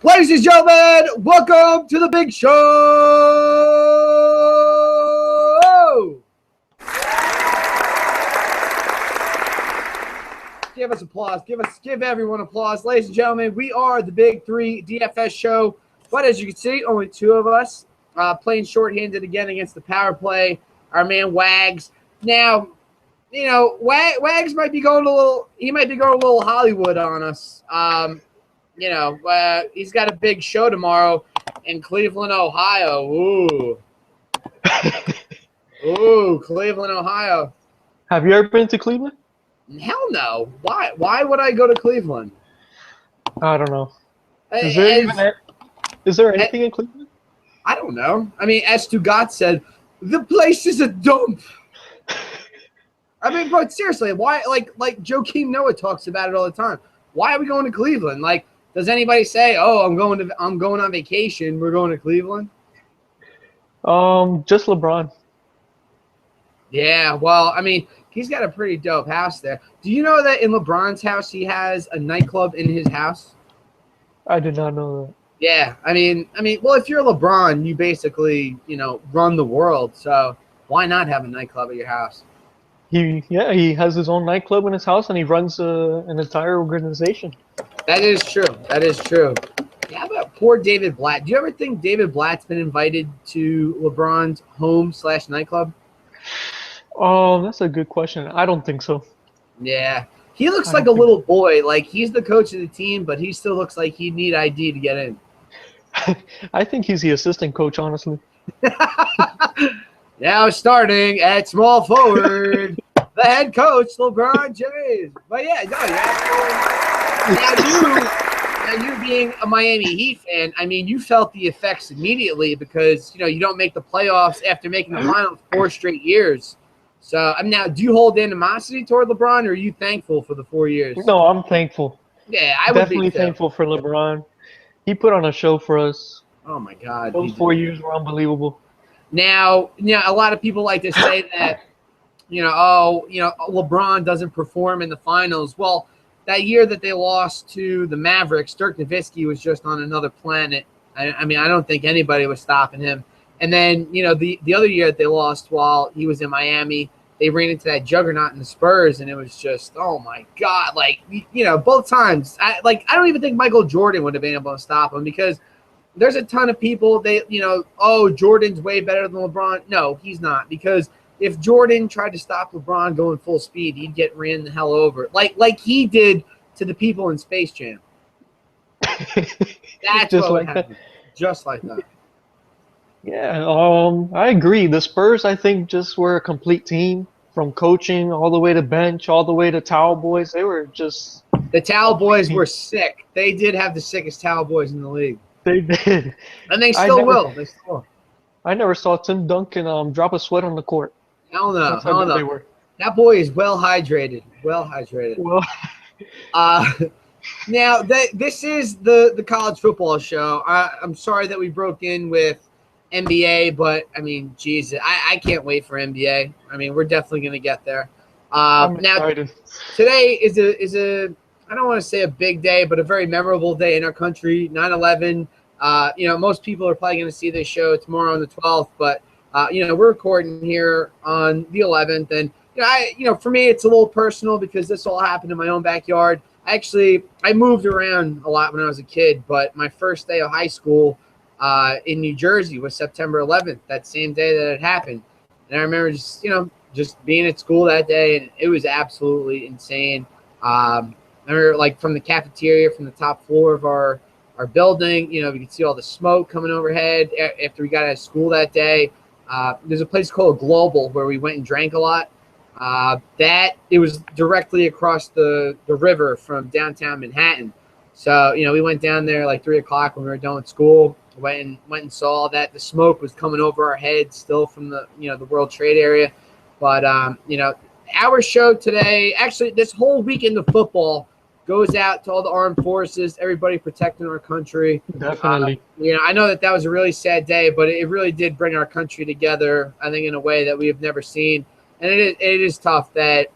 Ladies and gentlemen, welcome to the big show. Give us applause. Give everyone applause. Ladies and gentlemen, we are the Big Three DFS show. But as you can see, only two of us playing shorthanded again against the power play. Our man Wags. Now, you know, Wags might be going a little. He might be going a little Hollywood on us. He's got a big show tomorrow in Cleveland, Ohio. Ooh, Cleveland, Ohio. Have you ever been to Cleveland? Hell no. Why? Why would I go to Cleveland? I don't know. Is there anything in Cleveland? I don't know. I mean, as Stugat said, the place is a dump. I mean, but seriously, why? Like Joakim Noah talks about it all the time. Why are we going to Cleveland? Like, does anybody say, "Oh, I'm going on vacation. We're going to Cleveland"? Just LeBron. Yeah. Well, I mean, he's got a pretty dope house there. Do you know that in LeBron's house he has a nightclub in his house? I did not know that. Yeah. I mean, well, if you're LeBron, you basically, run the world. So why not have a nightclub at your house? He has his own nightclub in his house, and he runs an entire organization. That is true. Yeah, how about poor David Blatt? Do you ever think David Blatt's been invited to LeBron's home/nightclub? Oh, that's a good question. I don't think so. Yeah. He looks like a little boy. Like, he's the coach of the team, but he still looks like he'd need ID to get in. I think he's the assistant coach, honestly. Now starting at small forward, the head coach, LeBron James. But yeah, no, now you being a Miami Heat fan, I mean, you felt the effects immediately because, you don't make the playoffs after making the finals 4 straight years. So, now, do you hold animosity toward LeBron, or are you thankful for the 4 years? No, I'm thankful. Yeah, I would definitely be thankful for LeBron. He put on a show for us. Oh, my God. Those 4 years were unbelievable. Now, a lot of people like to say that, LeBron doesn't perform in the finals. Well, that year that they lost to the Mavericks, Dirk Nowitzki was just on another planet. I mean, I don't think anybody was stopping him. And then, the other year that they lost while he was in Miami, they ran into that juggernaut in the Spurs, and it was just, oh, my God. Like, both times. I don't even think Michael Jordan would have been able to stop him because there's a ton of people, Jordan's way better than LeBron. No, he's not, because if Jordan tried to stop LeBron going full speed, he'd get ran the hell over, like he did to the people in Space Jam. That's just what like happened. that. Just like that. Yeah, I agree. The Spurs, I think, just were a complete team from coaching all the way to bench, all the way to towel boys. They were just the towel boys were sick. They did have the sickest towel boys in the league. They did. And they still will. They still will. I never saw Tim Duncan drop a sweat on the court. Hell no. That's how good they were. That boy is well hydrated. Well hydrated. Well, now, this is the college football show. I'm sorry that we broke in with NBA, but, I mean, Jesus, I can't wait for NBA. I mean, we're definitely going to get there. I'm now, excited. Today is a I don't want to say a big day, but a very memorable day in our country, 9/11. Most people are probably going to see this show tomorrow on the 12th, but, we're recording here on the 11th. And, for me, it's a little personal because this all happened in my own backyard. I moved around a lot when I was a kid, but my first day of high school in New Jersey was September 11th, that same day that it happened. And I remember just being at school that day, and it was absolutely insane. I remember, from the cafeteria, from the top floor of our building, we could see all the smoke coming overhead after we got out of school that day. There's a place called Global where we went and drank a lot. It was directly across the river from downtown Manhattan. So, we went down there like 3 o'clock when we were done with school. Went and saw that the smoke was coming over our heads still from the World Trade area. But, our show today, actually this whole weekend of football, goes out to all the armed forces, everybody protecting our country. Definitely. I know that was a really sad day, but it really did bring our country together, I think, in a way that we have never seen. And it is tough that,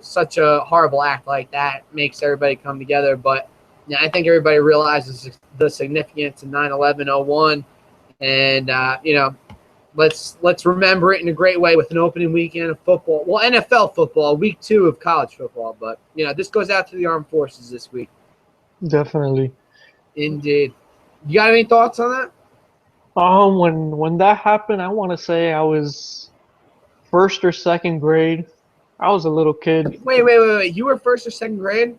such a horrible act like that makes everybody come together. But Yeah, I think everybody realizes the significance of 9/11/01, and let's remember it in a great way with an opening weekend of football. Well, NFL football, week 2 of college football, but this goes out to the armed forces this week. Definitely. Indeed. You got any thoughts on that? When that happened, I want to say I was first or second grade. I was a little kid. Wait. You were first or second grade?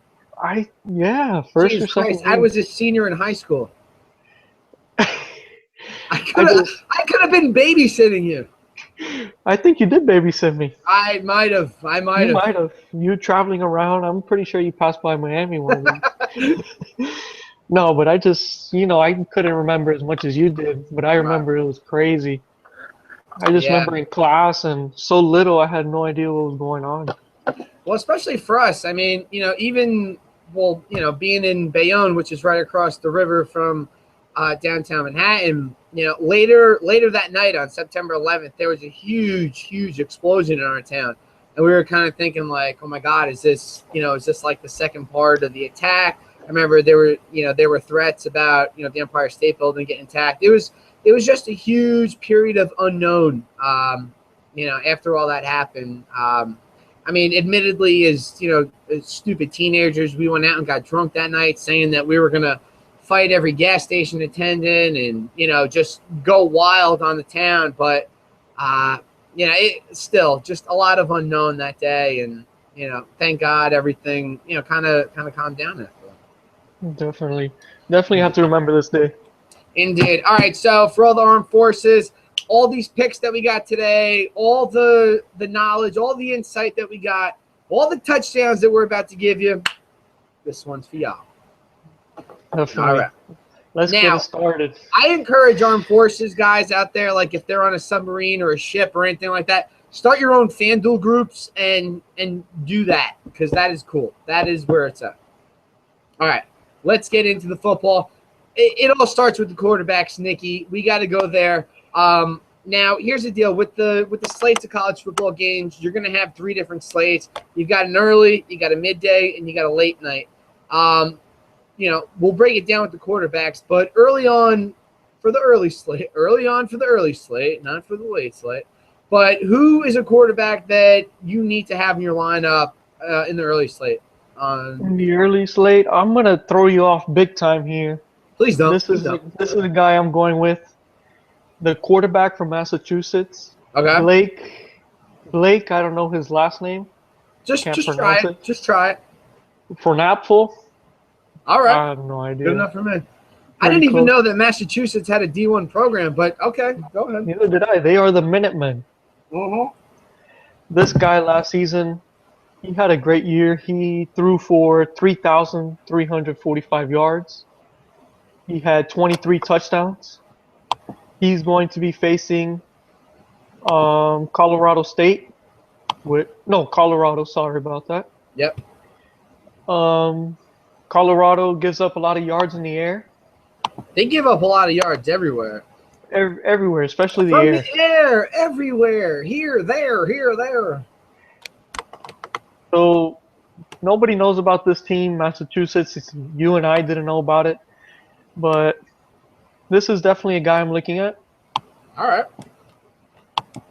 Yeah, first Jesus or second Christ, I grade. was a senior in high school. I I just, could have been babysitting you. I think you did babysit me. I might have. You might have. You traveling around. I'm pretty sure you passed by Miami one week. No, but I just, I couldn't remember as much as you did, but I Right. remember it was crazy. I just Yeah. remember in class and so little, I had no idea what was going on. Well, especially for us. I mean, being in Bayonne, which is right across the river from downtown Manhattan, later that night on September 11th, there was a huge explosion in our town. And we were kind of thinking like, oh my God, is this like the second part of the attack? I remember there were threats about, the Empire State Building getting attacked. It was just a huge period of unknown, after all that happened. I mean, admittedly, as stupid teenagers, we went out and got drunk that night, saying that we were gonna fight every gas station attendant and just go wild on the town. But it still just a lot of unknown that day, and thank God everything kind of calmed down after that. Definitely have to remember this day. Indeed. All right, so for all the armed forces, all these picks that we got today, all the knowledge, all the insight that we got, all the touchdowns that we're about to give you, this one's for y'all. Definitely. All right. Let's get it started. I encourage armed forces guys out there, like if they're on a submarine or a ship or anything like that, start your own FanDuel groups and do that, because that is cool. That is where it's at. All right, let's get into the football. It all starts with the quarterbacks, Nikki. We got to go there. Now, here's the deal. With the slates of college football games, you're going to have 3 different slates. You've got an early, you got a midday, and you got a late night. We'll break it down with the quarterbacks, but early on for the early slate, not for the late slate. But who is a quarterback that you need to have in your lineup in the early slate? In the early slate, I'm going to throw you off big time here. Please don't. This is the guy I'm going with. The quarterback from Massachusetts. Okay. Blake, I don't know his last name. Just try it. Just try it. For Napful. All right. I have no idea. Good enough for me. I didn't even know that Massachusetts had a D1 program, but okay, go ahead. Neither did I. They are the Minutemen. Mm-hmm. This guy last season, he had a great year. He threw for 3,345 yards. He had 23 touchdowns. He's going to be facing Colorado State. Colorado. Sorry about that. Yep. Colorado gives up a lot of yards in the air. They give up a lot of yards everywhere. Everywhere, especially the From air. the air, everywhere. Here, there. So nobody knows about this team, Massachusetts. You and I didn't know about it. But this is definitely a guy I'm looking at. All right.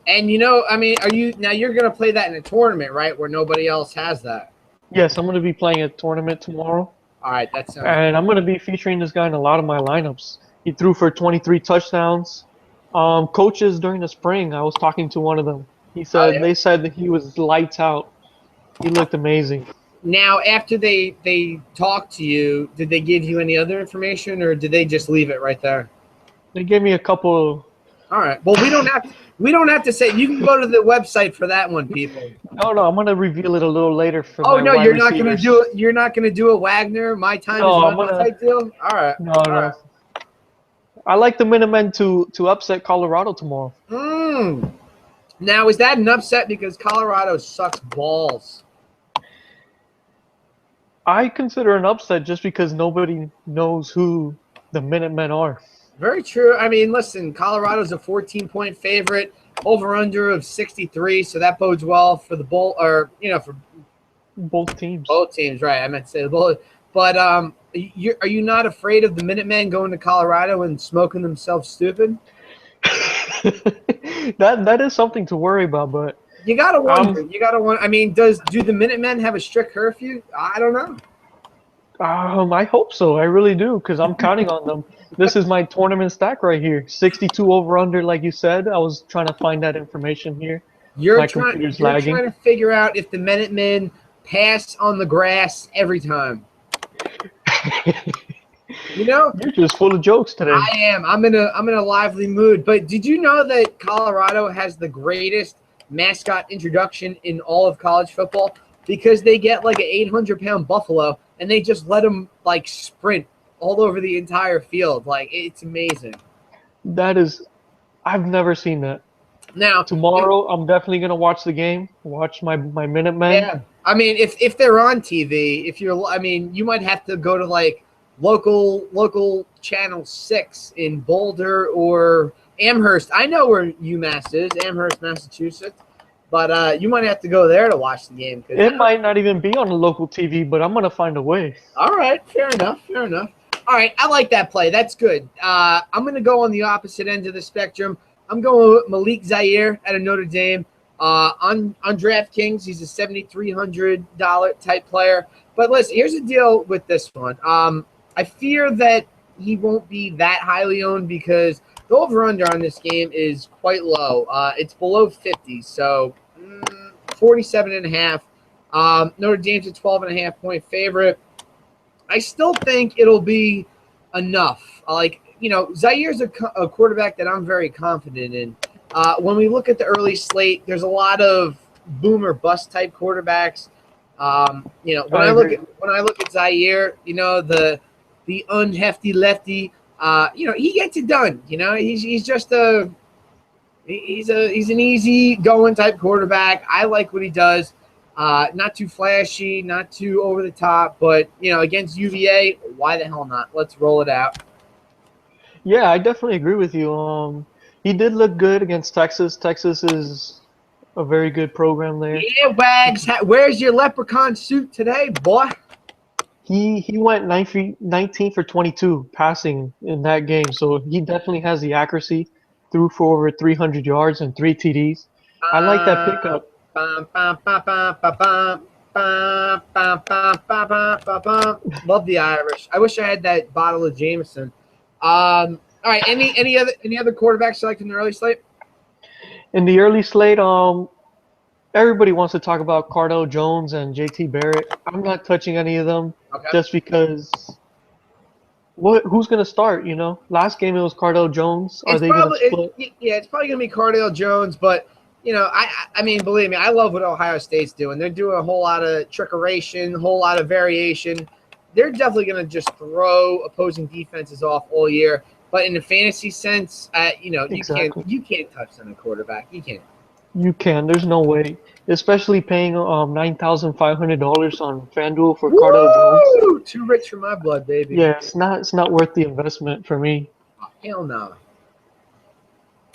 And you're going to play that in a tournament, right, where nobody else has that? Yes, I'm going to be playing a tournament tomorrow. All right, that sounds And I'm going to be featuring this guy in a lot of my lineups. He threw for 23 touchdowns. Coaches during the spring, I was talking to one of them. They said that he was lights out. He looked amazing. Now, after they talked to you, did they give you any other information, or did they just leave it right there? They gave me a couple. All right. Well, we don't have to say. You can go to the website for that one, people. No, I'm gonna reveal it a little later. You're not gonna do it. You're not gonna do a Wagner. My time is on type deal. All right. No. Right. I like the Minutemen to upset Colorado tomorrow. Now, is that an upset because Colorado sucks balls? I consider an upset just because nobody knows who the Minutemen are. Very true. I mean, listen, Colorado's a 14-point favorite, over/under of 63, so that bodes well for the for both teams. Both teams, right? I meant to say the both. But Are you not afraid of the Minutemen going to Colorado and smoking themselves stupid? That is something to worry about, but You gotta wonder. You gotta wonder. I mean, do the Minutemen have a strict curfew? I don't know. I hope so. I really do, because I'm counting on them. This is my tournament stack right here. 62 over under, like you said. I was trying to find that information here. My computer's lagging. You're trying to figure out if the Minutemen pass on the grass every time. You know, you're just full of jokes today. I am. I'm in a lively mood. But did you know that Colorado has the greatest mascot introduction in all of college football? Because they get like an 800-pound buffalo and they just let him like sprint all over the entire field. Like, it's amazing. I've never seen that. Now tomorrow, I'm definitely gonna watch the game. Watch my Minutemen. Yeah, I mean, if they're on TV, you might have to go to like local channel 6 in Boulder or Amherst. I know where UMass is, Amherst, Massachusetts, but you might have to go there to watch the game. It might not even be on the local TV, but I'm gonna find a way. All right, fair enough. All right, I like that play. That's good. I'm gonna go on the opposite end of the spectrum. I'm going with Malik Zaire out of Notre Dame. On DraftKings, he's a $7,300 type player. But listen, here's the deal with this one. I fear that he won't be that highly owned because the over-under on this game is quite low. It's below 50, so 47.5. Notre Dame's a 12.5-point favorite. I still think it'll be enough. Zaire's a quarterback that I'm very confident in. When we look at the early slate, there's a lot of boom or bust type quarterbacks. When I look at Zaire, the unhefty lefty, he gets it done. He's just he's an easy going type quarterback. I like what he does. Not too flashy, not too over the top, but against UVA, why the hell not? Let's roll it out. Yeah, I definitely agree with you. He did look good against Texas. Texas is a very good program there. Yeah, Wags. Where's your leprechaun suit today, boy? He went 19 for 22 passing in that game, so he definitely has the accuracy. Threw for over 300 yards and 3 TDs. I like that pickup. Love the Irish. I wish I had that bottle of Jameson. All right. Any other quarterbacks selected in the early slate? In the early slate, everybody wants to talk about Cardale Jones and JT Barrett. I'm not touching any of them just because. Who's gonna start? Last game it was Cardale Jones. Are they gonna split? It's probably gonna be Cardale Jones, but I mean, believe me, I love what Ohio State's doing. They're doing a whole lot of trickeration, a whole lot of variation. They're definitely going to just throw opposing defenses off all year. But in the fantasy sense, exactly. you can't touch on a quarterback. You can't. You can. There's no way. Especially paying $9,500 on FanDuel for Cardale Jones. Too rich for my blood, baby. Yeah, it's not worth the investment for me. Oh, hell no.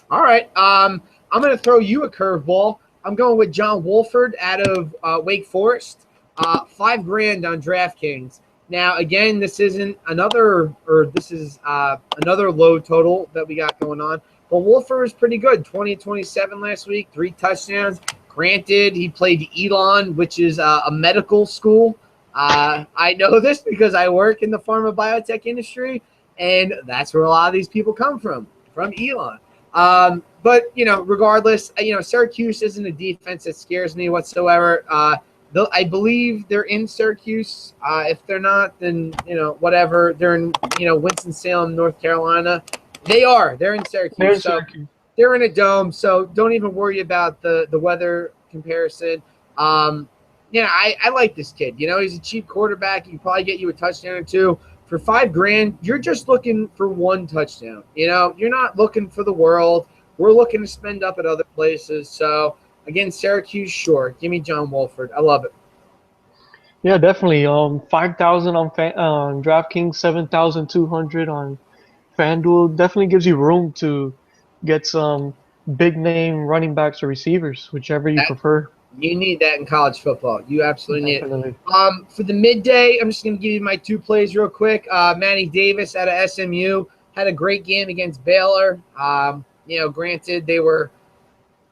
All right. I'm going to throw you a curveball. I'm going with John Wolford out of Wake Forest. $5,000 on DraftKings. Now, again, this is another low total that we got going on. But Wolford is pretty good. 20-27 last week, 3 touchdowns. Granted, he played Elon, which is a medical school. I know this because I work in the pharma biotech industry, and that's where a lot of these people come from Elon. But, regardless, Syracuse isn't a defense that scares me whatsoever. I believe they're in Syracuse. If they're not, then, whatever. They're in, Winston-Salem, North Carolina. They are. They're in Syracuse. They're in a dome, so don't even worry about the weather comparison. I like this kid. He's a cheap quarterback. He can probably get you a touchdown or two. For $5,000, you're just looking for one touchdown. You're not looking for the world. We're looking to spend up at other places. So, again, Syracuse, sure. Give me John Wolford. I love it. Yeah, definitely. 5,000 on DraftKings, 7,200 on FanDuel. Definitely gives you room to get some big name running backs or receivers, whichever you prefer. You need that in college football. You absolutely Definitely. need it. For the midday, I'm just going to give you my two plays real quick. Manny Davis out of SMU had a great game against Baylor. Granted, they were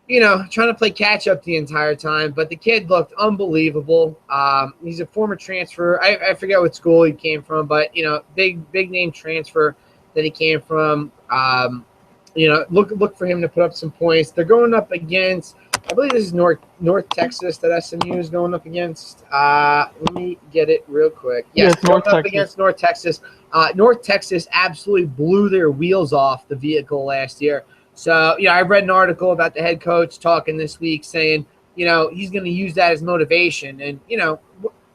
trying to play catch up the entire time, but the kid looked unbelievable. He's a former transfer. I forget what school he came from, but big name transfer that he came from. Look for him to put up some points. They're going up against, I believe this is North Texas that SMU is going up against. Let me get it real quick. Yes, North going up Texas. against North Texas. North Texas absolutely blew their wheels off the vehicle last year. So, I read an article about the head coach talking this week saying, he's going to use that as motivation. And,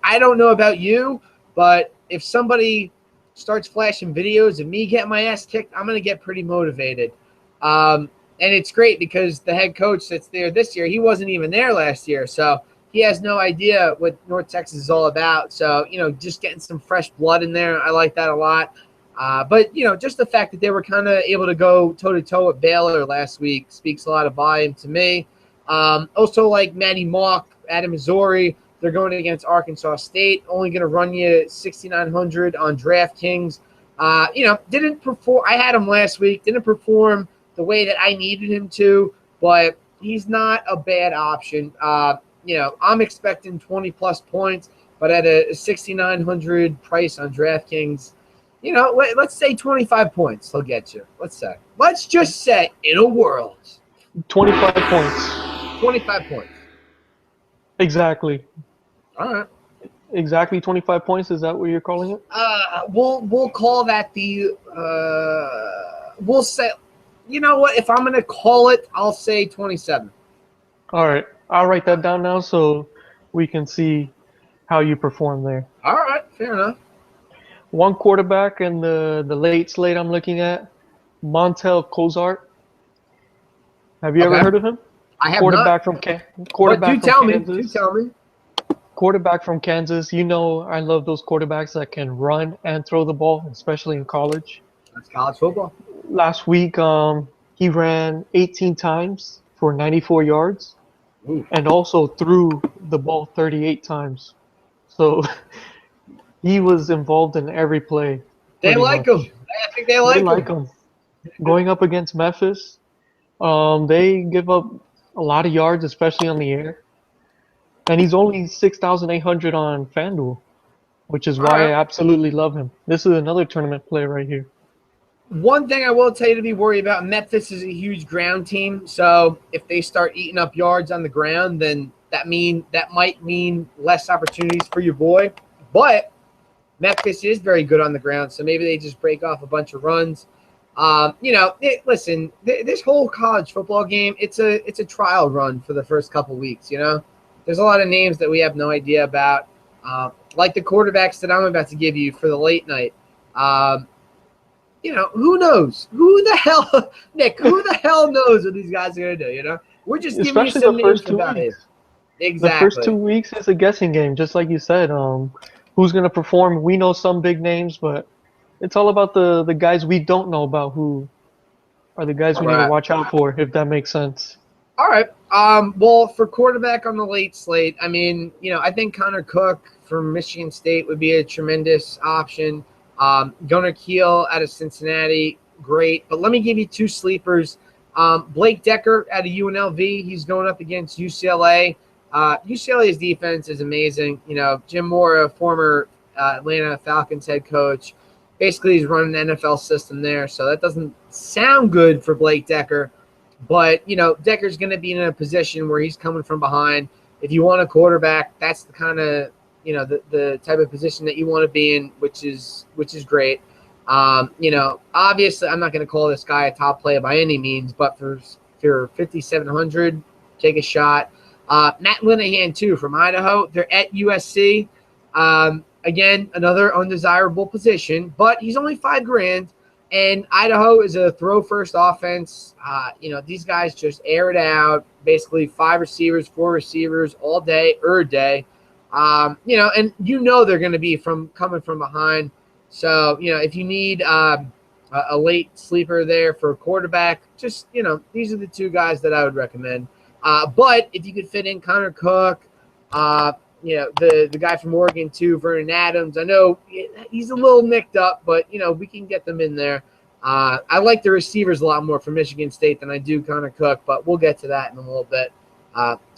I don't know about you, but if somebody starts flashing videos of me getting my ass kicked, I'm going to get pretty motivated. And it's great because the head coach that's there this year, he wasn't even there last year. So he has no idea what North Texas is all about. So, just getting some fresh blood in there, I like that a lot. But just the fact that they were kind of able to go toe-to-toe with Baylor last week speaks a lot of volume to me. Also, like Matty Mock out of Missouri, they're going against Arkansas State, only going to run you 6,900 on DraftKings. Didn't perform. I had him last week, didn't perform the way that I needed him to, but he's not a bad option. I'm expecting 20-plus points, but at a 6,900 price on DraftKings, let's say 25 points he'll get you. Let's just say in a world. 25 points. 25 points. Exactly. All right. Exactly 25 points. Is that what you're calling it? We'll call that we'll say, you know what? If I'm going to call it, I'll say 27. All right. I'll write that down now so we can see how you perform there. All right. Fair enough. One quarterback in the late slate I'm looking at, Montel Cozart. Have you ever heard of him? I have quarterback not. Quarterback do from tell Kansas. me. Do tell me. Quarterback from Kansas. I love those quarterbacks that can run and throw the ball, especially in college. That's college football. Last week, he ran 18 times for 94 yards. Ooh. And also threw the ball 38 times. So he was involved in every play. They like him. I think they like him. Going up against Memphis, they give up a lot of yards, especially on the air. And he's only 6,800 on FanDuel, which is why I absolutely love him. This is another tournament play right here. One thing I will tell you to be worried about, Memphis is a huge ground team. So if they start eating up yards on the ground, then that might mean less opportunities for your boy. But Memphis is very good on the ground, so maybe they just break off a bunch of runs. Listen, this whole college football game, it's a trial run for the first couple weeks, There's a lot of names that we have no idea about, like the quarterbacks that I'm about to give you for the late night. Who knows? Who the hell, Nick, who the hell knows what these guys are going to do, We're just giving you some names about it. Exactly. The first 2 weeks is a guessing game, just like you said. Who's going to perform? We know some big names, but it's all about the guys we don't know about who are the guys we need to watch out for, if that makes sense. All right. Well, for quarterback on the late slate, I think Connor Cook from Michigan State would be a tremendous option. Gunnar Kiel out of Cincinnati, great. But let me give you two sleepers. Blake Decker out of UNLV, he's going up against UCLA. UCLA's defense is amazing. Jim Mora, former Atlanta Falcons head coach, basically he's running an NFL system there, so that doesn't sound good for Blake Decker. But, Decker's going to be in a position where he's coming from behind. If you want a quarterback, that's the kind of, the type of position that you want to be in, which is great. Obviously I'm not going to call this guy a top player by any means, but for 5,700, take a shot. Matt Linehan, too, from Idaho. They're at USC. Again, another undesirable position, but he's only $5,000. And Idaho is a throw-first offense. These guys just air it out, basically 5 receivers, 4 receivers all day, day. And they're going to be coming from behind. So, if you need a late sleeper there for a quarterback, just, these are the two guys that I would recommend. But if you could fit in Connor Cook, the guy from Oregon too, Vernon Adams. I know he's a little nicked up, but we can get them in there. I like the receivers a lot more for Michigan State than I do Connor Cook, but we'll get to that in a little bit.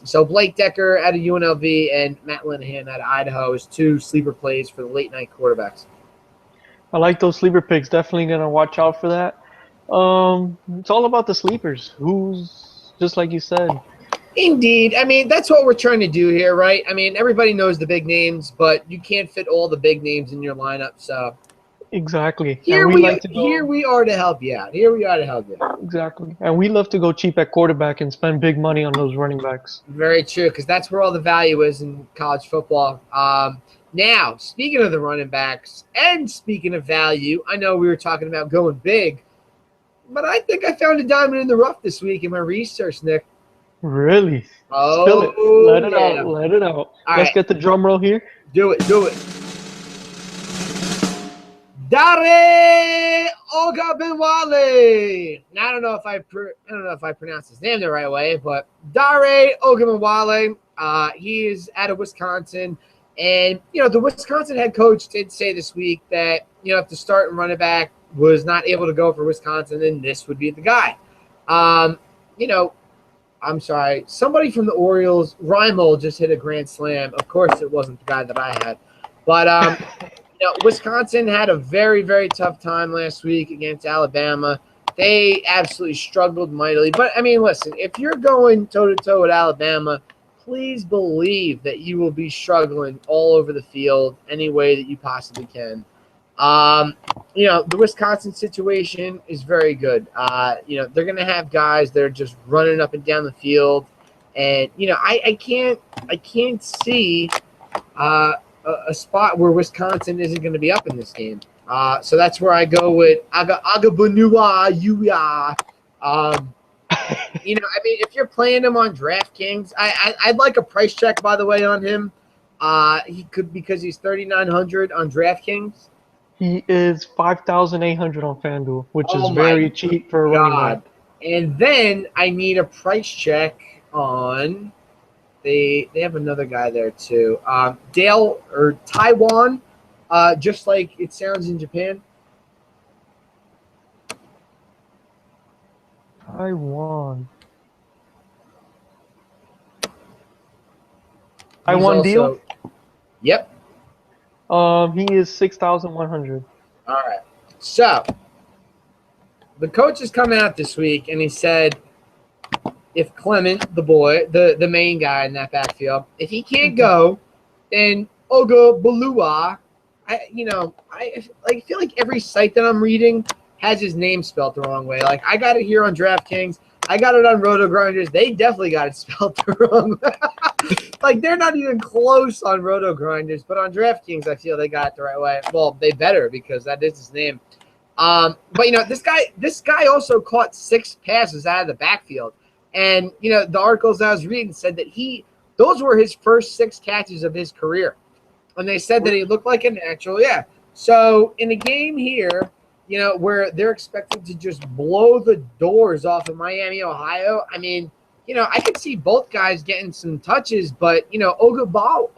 So Blake Decker out of UNLV and Matt Linehan out of Idaho is 2 sleeper plays for the late night quarterbacks. I like those sleeper picks. Definitely gonna watch out for that. It's all about the sleepers. Who's just like you said. Indeed. I mean, that's what we're trying to do here, right? I mean, everybody knows the big names, but you can't fit all the big names in your lineup. So Exactly. here we are to help you out. Here we are to help you out. Exactly. And we love to go cheap at quarterback and spend big money on those running backs. Very true, because that's where all the value is in college football. Now, speaking of the running backs and speaking of value, I know we were talking about going big, but I think I found a diamond in the rough this week in my research, Nick. Really? Oh, spill it. Let it out. Let it out. Let's get the drum roll here. Do it. Dare Ogunbowale. Now I don't know if I pronounced his name the right way, but Dare Ogunbowale. He is out of Wisconsin, and the Wisconsin head coach did say this week that if the starting running back was not able to go for Wisconsin, then this would be the guy. I'm sorry, somebody from the Orioles, Reimold, just hit a grand slam. Of course, it wasn't the guy that I had, but Wisconsin had a very, very tough time last week against Alabama. They absolutely struggled mightily. But, I mean, listen, if you're going toe-to-toe with Alabama, please believe that you will be struggling all over the field any way that you possibly can. The Wisconsin situation is very good. They're going to have guys that are just running up and down the field. And, I can't see a spot where Wisconsin isn't going to be up in this game. So that's where I go with Agabanua Yuya. If you're playing him on DraftKings, I'd like a price check, by the way, on him. He could, because he's 3,900 on DraftKings. He is 5,800 on FanDuel, which is very cheap for a running back. And then I need a price check on. They have another guy there too. Dale or Taiwan, just like it sounds in Japan. Taiwan deal? Yep. He is 6,100. All right. So the coach has come out this week and he said, if Clement, the boy, the main guy in that backfield, if he can't go, then Ogunbowale, I feel like every site that I'm reading has his name spelled the wrong way. Like, I got it here on DraftKings. I got it on Roto Grinders. They definitely got it spelled the wrong way. Like, they're not even close on Roto Grinders, but on DraftKings, I feel they got it the right way. Well, they better, because that is his name. But this guy also caught 6 passes out of the backfield. And, the articles I was reading said that those were his first 6 catches of his career. And they said that he looked like a natural. Yeah. So in a game here, where they're expected to just blow the doors off of Miami, Ohio, I mean, I could see both guys getting some touches, but, Ogunbowale,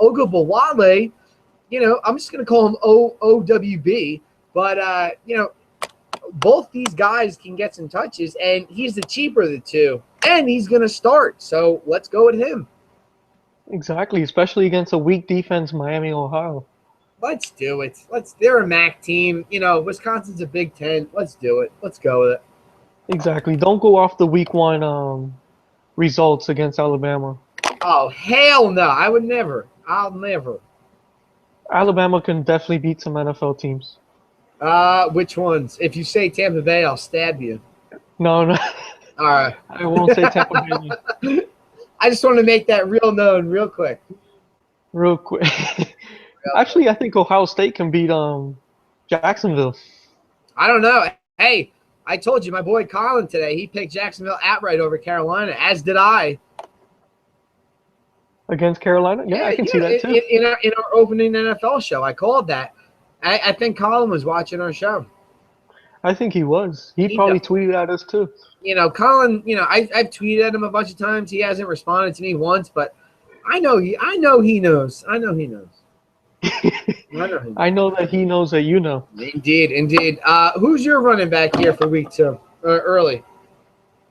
I'm just going to call him OWB. But, both these guys can get some touches, and he's the cheaper of the two. And he's going to start, so let's go with him. Exactly, especially against a weak defense, Miami, Ohio. Let's do it. They're a MAC team. Wisconsin's a Big Ten. Let's do it. Let's go with it. Exactly. Don't go off the week 1 results against Alabama. Oh, hell no. I would never. I'll never. Alabama can definitely beat some NFL teams. Which ones? If you say Tampa Bay, I'll stab you. No. All right. I won't say Tampa Bay. I just want to make that real known real quick. Actually, I think Ohio State can beat Jacksonville. I don't know. Hey, I told you, my boy Colin today, he picked Jacksonville outright over Carolina, as did I. Against Carolina? Yeah, I can see that too. In our opening NFL show, I called that. I think Colin was watching our show. I think he was. He He probably tweeted at us too. Colin, I've tweeted at him a bunch of times. He hasn't responded to me once, but I know he knows. I know he knows. I know that he knows that you know. Indeed, indeed. Who's your running back here for week 2? Early.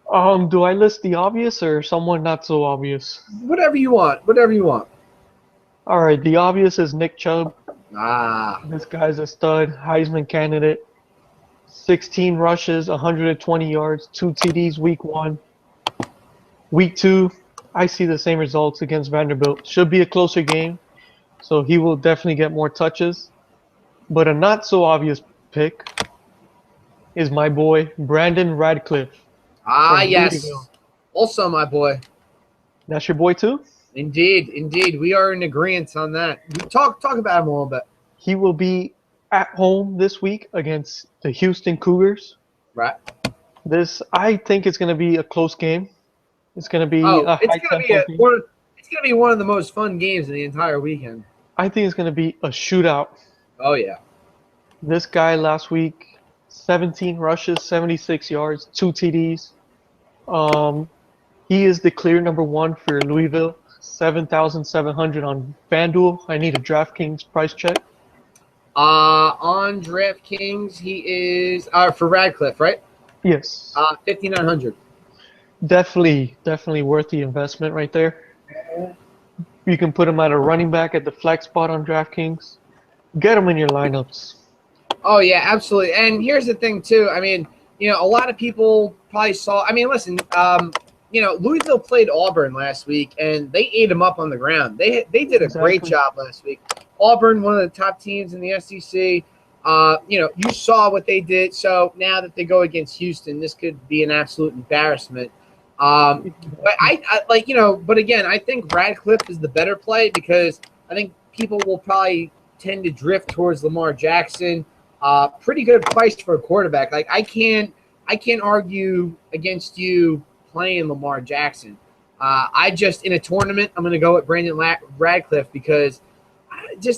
Do I list the obvious or someone not so obvious? Whatever you want. Whatever you want. All right, the obvious is Nick Chubb. Ah. This guy's a stud, Heisman candidate. 16 rushes, 120 yards, 2 TDs week 1. Week 2, I see the same results against Vanderbilt. Should be a closer game, so he will definitely get more touches. But a not so obvious pick is my boy, Brandon Radcliffe. Ah, yes. Louisville. Also my boy. That's your boy too? Indeed, indeed. We are in agreement on that. Talk about him a little bit. He will be at home this week against the Houston Cougars. Right. I think it's going to be a close game. It's going to be it's going to be one of the most fun games of the entire weekend. I think it's going to be a shootout. Oh yeah. This guy last week, 17 rushes, 76 yards, 2 TDs. He is the clear number 1 for Louisville. 7,700 on FanDuel. I need a DraftKings price check. On DraftKings, he is for Radcliffe, right? Yes. 5,900. Definitely worth the investment right there. You can put him at a running back at the flex spot on DraftKings. Get him in your lineups. Oh yeah, absolutely. And here's the thing too. I mean, a lot of people probably saw. I mean, listen. Louisville played Auburn last week, and they ate them up on the ground. They did a great job last week. Auburn, one of the top teams in the SEC. You saw what they did. So now that they go against Houston, this could be an absolute embarrassment. But but again, I think Radcliffe is the better play because I think people will probably tend to drift towards Lamar Jackson. Pretty good price for a quarterback. Like I can't argue against you playing Lamar Jackson. In a tournament, I'm going to go with Brandon Radcliffe because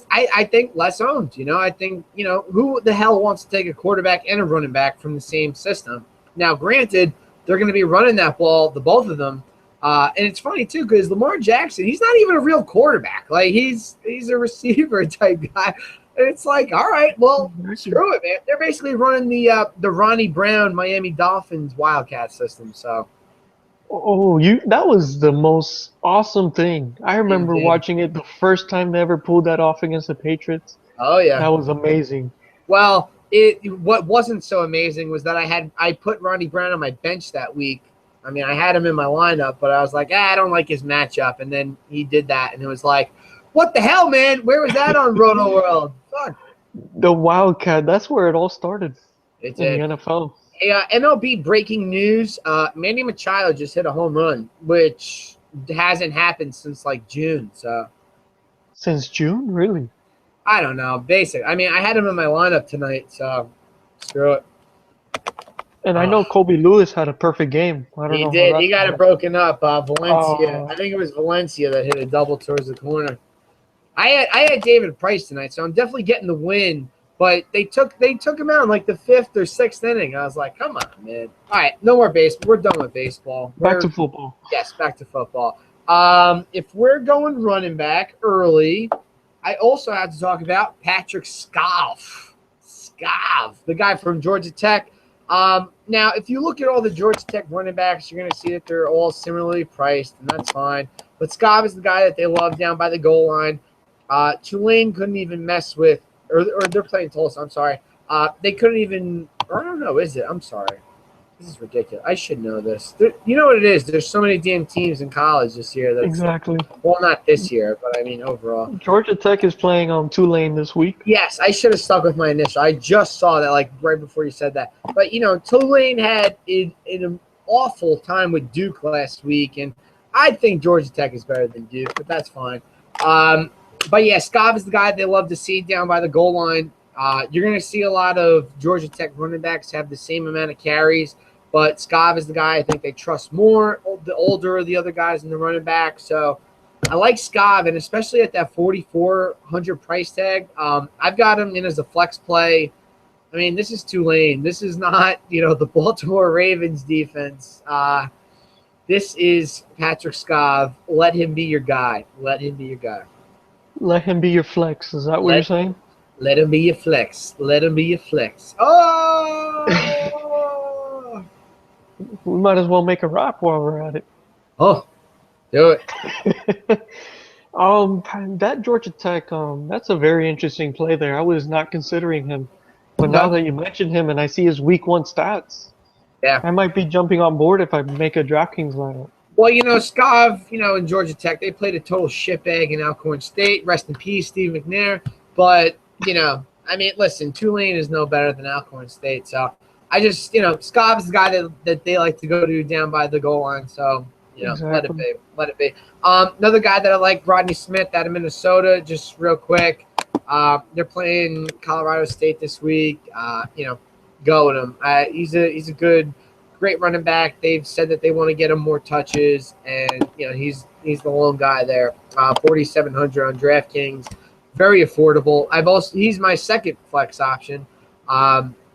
I think less owned. I think, who the hell wants to take a quarterback and a running back from the same system? Now, granted, they're going to be running that ball, the both of them. And it's funny, too, because Lamar Jackson, he's not even a real quarterback. Like, he's a receiver type guy. And it's like, all right, well, screw it, man. They're basically running the Ronnie Brown Miami Dolphins Wildcat system, so. That was the most awesome thing. I remember watching it the first time they ever pulled that off against the Patriots. Oh yeah. That was amazing. Well, what wasn't so amazing was that I put Ronnie Brown on my bench that week. I mean, I had him in my lineup, but I was like, I don't like his matchup. And then he did that, and it was like, what the hell, man? Where was that on Roto World? Fuck. The Wildcat, that's where it all started. In the NFL. Hey, MLB breaking news. Manny Machado just hit a home run, which hasn't happened since like June. So, since June, really? I don't know. I mean, I had him in my lineup tonight, so screw it. And I know Kobe Lewis had a perfect game. He did. He got it broken up. Valencia. I think it was Valencia that hit a double towards the corner. I had David Price tonight, so I'm definitely getting the win. But they took him out in like the 5th or 6th inning. I was like, come on, man. All right, no more baseball. We're done with baseball. Back to football. Yes, back to football. If we're going running back early, I also have to talk about Patrick Scav, the guy from Georgia Tech. Now, if you look at all the Georgia Tech running backs, you're going to see that they're all similarly priced, and that's fine. But Scav is the guy that they love down by the goal line. Tulane couldn't even mess with. Or they're playing Tulsa. I'm sorry. They couldn't even. Or I don't know. Is it? I'm sorry. This is ridiculous. I should know this. You know what it is? There's so many damn teams in college this year. Exactly. Well, not this year, but I mean overall. Georgia Tech is playing on Tulane this week. Yes, I should have stuck with my initial. I just saw that like right before you said that. But Tulane had an awful time with Duke last week, and I think Georgia Tech is better than Duke, but that's fine. But yeah, Scav is the guy they love to see down by the goal line. You're going to see a lot of Georgia Tech running backs have the same amount of carries, but Scav is the guy I think they trust more, the older of the other guys in the running back. So I like Scav, and especially at that 4,400 price tag. I've got him in as a flex play I mean, this is Tulane. This is not, the Baltimore Ravens defense. This is Patrick Scott. Let him be your guy. Let him be your guy. Let him be your flex. Is that what you're saying? Let him be your flex. Let him be your flex. Oh! We might as well make a rock while we're at it. Oh, do it. That Georgia Tech, that's a very interesting play there. I was not considering him, but now that you mentioned him and I see his week 1 stats, yeah, I might be jumping on board if I make a DraftKings lineup. Well, Scav, in Georgia Tech, they played a total shitbag in Alcorn State. Rest in peace, Steve McNair. But, I mean, listen, Tulane is no better than Alcorn State. So I just, Scav is the guy that they like to go to down by the goal line. So, Exactly. let it be. Let it be. Another guy that I like, Rodney Smith out of Minnesota, just real quick. They're playing Colorado State this week. Go with him. He's a great running back. They've said that they want to get him more touches, and he's the lone guy there. 4,700 on DraftKings, very affordable. He's my second flex option.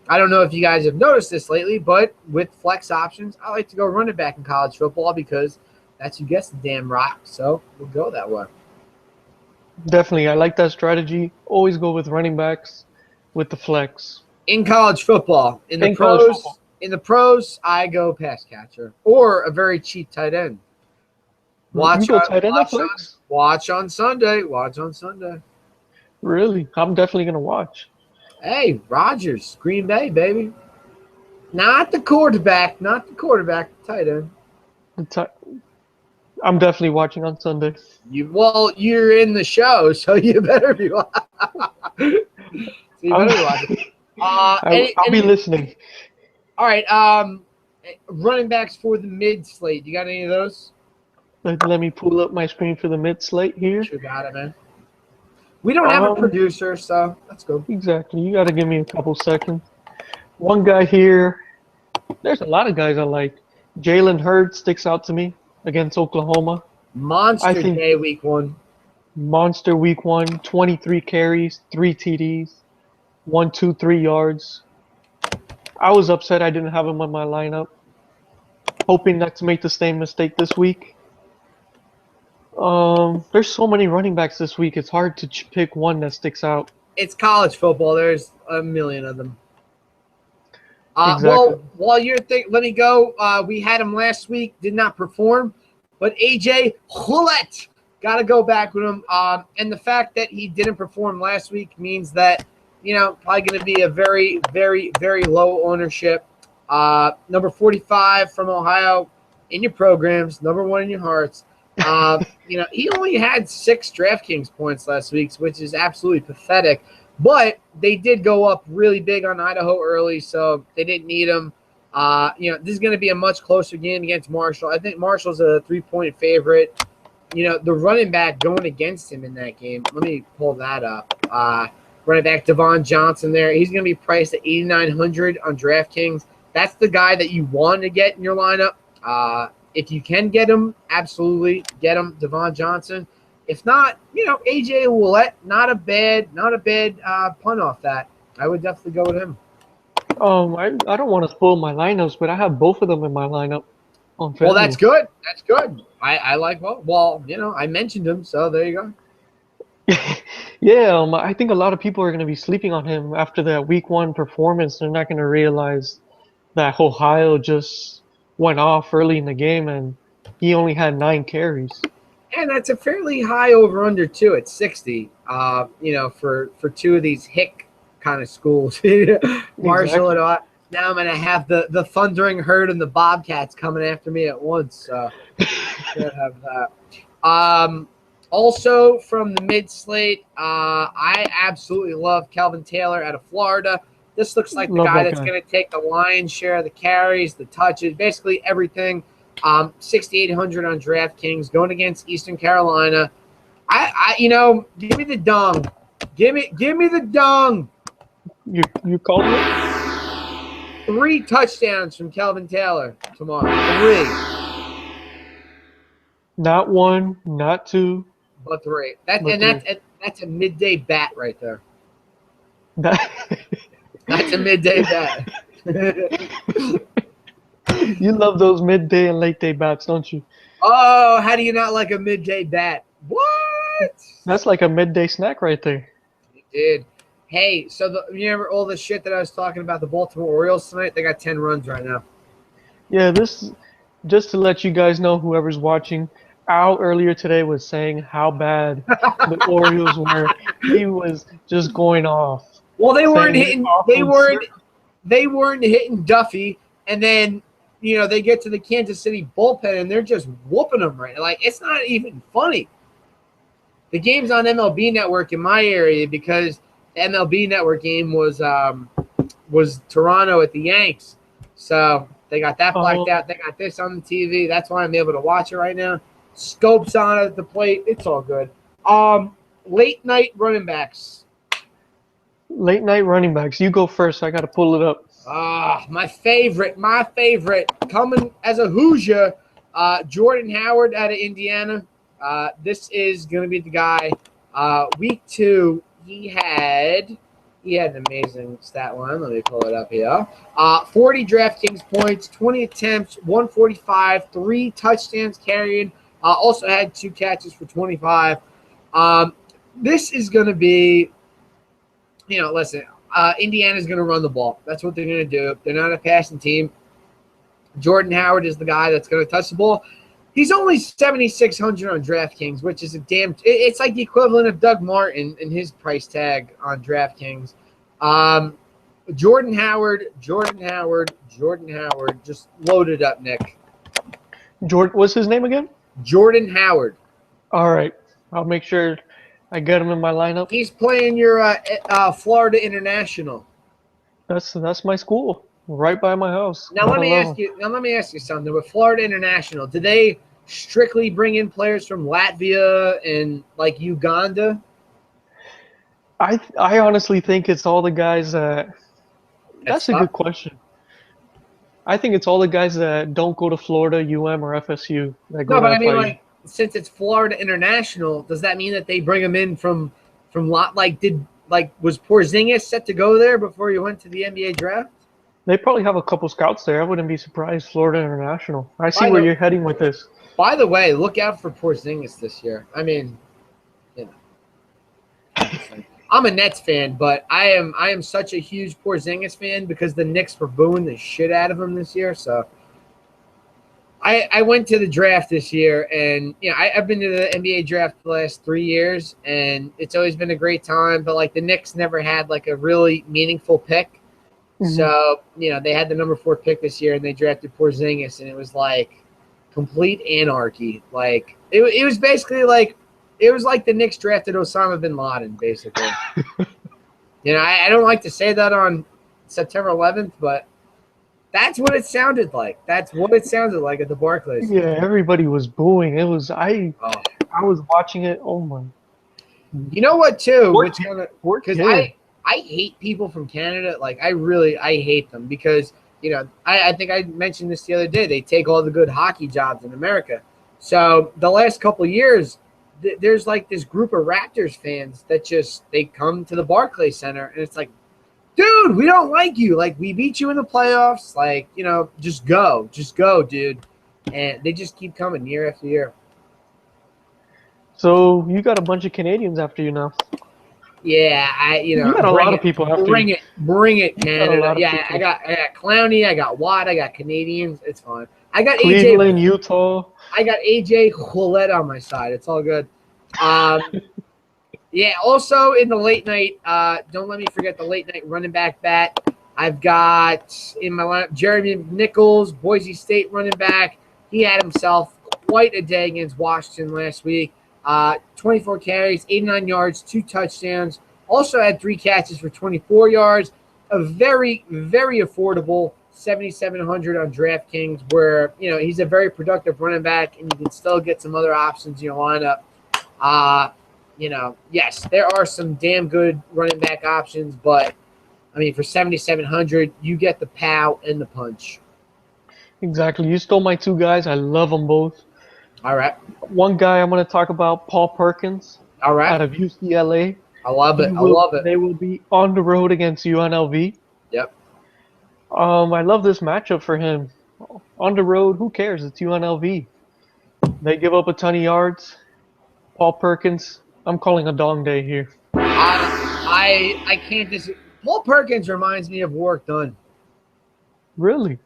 I don't know if you guys have noticed this lately, but with flex options, I like to go running back in college football because that's who gets the damn rock. So we'll go that way. Definitely, I like that strategy. Always go with running backs with the flex. In college football, in the pros, I go pass catcher or a very cheap tight end. Watch on Sunday. Watch on Sunday. Really? I'm definitely gonna watch. Hey, Rodgers, Green Bay, baby. Not the quarterback, the tight end. I'm definitely watching on Sunday. You're in the show, so you better be watching. I'll be listening. All right, running backs for the mid slate. You got any of those? Let me pull up my screen for the mid slate here. Sure got it, man. We don't have a producer, so let's go. Exactly. You got to give me a couple seconds. One guy here. There's a lot of guys I like. Jalen Hurts sticks out to me against Oklahoma. Monster day week 1. Monster week 1. 23 carries, 3 TDs, 123 yards. I was upset I didn't have him on my lineup. Hoping not to make the same mistake this week. There's so many running backs this week. It's hard to pick one that sticks out. It's college football. There's a million of them. Exactly. Well, while you're thinking, let me go. We had him last week, did not perform, but AJ Hulett, got to go back with him. And the fact that he didn't perform last week means that, probably going to be a very, very, very low ownership. Number 45 from Ohio in your programs, number 1 in your hearts. He only had 6 DraftKings points last week, which is absolutely pathetic. But they did go up really big on Idaho early, so they didn't need him. This is going to be a much closer game against Marshall. I think Marshall's a 3-point favorite. The running back going against him in that game, let me pull that up. Running back Devon Johnson there. He's going to be priced at 8,900 on DraftKings. That's the guy that you want to get in your lineup. If you can get him, absolutely get him, Devon Johnson. If not, AJ Ouellette, not a bad punt off that. I would definitely go with him. I don't want to spoil my lineups, but I have both of them in my lineup on FanDuel. Well, that's good. That's good. I like both. Well, I mentioned him, so there you go. Yeah, I think a lot of people are going to be sleeping on him after that week 1 performance. They're not going to realize that Ohio just went off early in the game and he only had 9 carries. And that's a fairly high over-under, too, at 60, for 2 of these hick kind of schools. Marshall and I. Now I'm going to have the Thundering Herd and the Bobcats coming after me at once. So should have that. Also from the mid-slate, I absolutely love Kelvin Taylor out of Florida. This looks like the guy that's going to take the lion's share of the carries, the touches, basically everything. 6,800 on DraftKings going against Eastern Carolina. Give me the dung. Give me the dung. You called it? 3 touchdowns from Kelvin Taylor tomorrow. 3. Not 1, not 2, but 3. That's a midday bat right there. That's a midday bet. You love those midday and late day bats, don't you? Oh, how do you not like a midday bet? What? That's like a midday snack right there. Dude. Hey, so you remember all the shit that I was talking about the Baltimore Orioles tonight? They got 10 runs right now. Yeah, this just to let you guys know, whoever's watching, Al earlier today was saying how bad the Orioles were. He was just going off, Well, they weren't saying they hitting. offered They weren't hitting Duffy, and then they get to the Kansas City bullpen and they're just whooping them right. Like it's not even funny. The game's on MLB Network in my area because the MLB Network game was Toronto at the Yanks, so they got that blacked out. They got this on the TV. That's why I'm able to watch it right now. Scopes on it at the plate. It's all good. Late night running backs. late night running backs. You go first. I got to pull it up. My favorite, coming as a Hoosier, Jordan Howard out of Indiana. This is going to be the guy. Week 2, he had an amazing stat line. Let me pull it up here. 40 DraftKings points, 20 attempts, 145, 3 touchdowns carried. Also had 2 catches for 25. This is going to be, listen, Indiana's going to run the ball. That's what they're going to do. They're not a passing team. Jordan Howard is the guy that's going to touch the ball. He's only 7,600 on DraftKings, which is it's like the equivalent of Doug Martin and his price tag on DraftKings. Jordan Howard. Just load it up, Nick. What's his name again? Jordan Howard. All right. I'll make sure I get him in my lineup. He's playing your Florida International. That's my school, right by my house. Now let me ask you something. With Florida International, do they strictly bring in players from Latvia and like Uganda? I honestly think it's all the guys that. That's a good question. I think it's all the guys that don't go to Florida, or FSU that go. No, but I mean, like, since it's Florida International, does that mean that they bring them in from was Porzingis set to go there before he went to the NBA draft? They probably have a couple scouts there. I wouldn't be surprised. Florida International. I see where you're heading with this. By the way, look out for Porzingis this year. I mean, I'm a Nets fan, but I am such a huge Porzingis fan because the Knicks were booing the shit out of him this year. So I went to the draft this year, and I've been to the NBA draft the last 3 years, and it's always been a great time. But like the Knicks never had like a really meaningful pick. Mm-hmm. So, they had the number 4 pick this year, and they drafted Porzingis, and it was like complete anarchy. Like it was basically like it was like the Knicks drafted Osama bin Laden, basically. I don't like to say that on September 11th, but that's what it sounded like. That's what it sounded like at the Barclays. Yeah, everybody was booing. It was I was watching it. Oh my! You know what too? Because I hate people from Canada. Like I hate them because I think I mentioned this the other day. They take all the good hockey jobs in America. So the last couple of years, there's like this group of Raptors fans that they come to the Barclays Center, and it's like, dude, we don't like you. Like we beat you in the playoffs. Like just go, dude. And they just keep coming year after year. So you got a bunch of Canadians after you now. Yeah, you got a lot of people after you. Bring it, Canada. Yeah, I got Clowney, I got Watt, I got Canadians. It's fine. I got Cleveland, Utah. I got AJ Ouellette on my side. It's all good. Yeah. Also in the late night, don't let me forget the late night running back bat. I've got in my lineup Jeremy Nichols, Boise State running back. He had himself quite a day against Washington last week. 24 carries, 89 yards, 2 touchdowns. Also had 3 catches for 24 yards. A very, very affordable 7,700 on DraftKings where, he's a very productive running back and you can still get some other options in your lineup. Yes, there are some damn good running back options, but, I mean, for 7,700, you get the pow and the punch. Exactly. You stole my 2 guys. I love them both. All right. One guy I'm going to talk about, Paul Perkins. All right. Out of UCLA. I love it. They will be on the road against UNLV. Yep. I love this matchup for him. On the road, who cares? It's UNLV. They give up a ton of yards. Paul Perkins, I'm calling a dong day here. I can't Paul Perkins reminds me of Warwick Dunn. Really?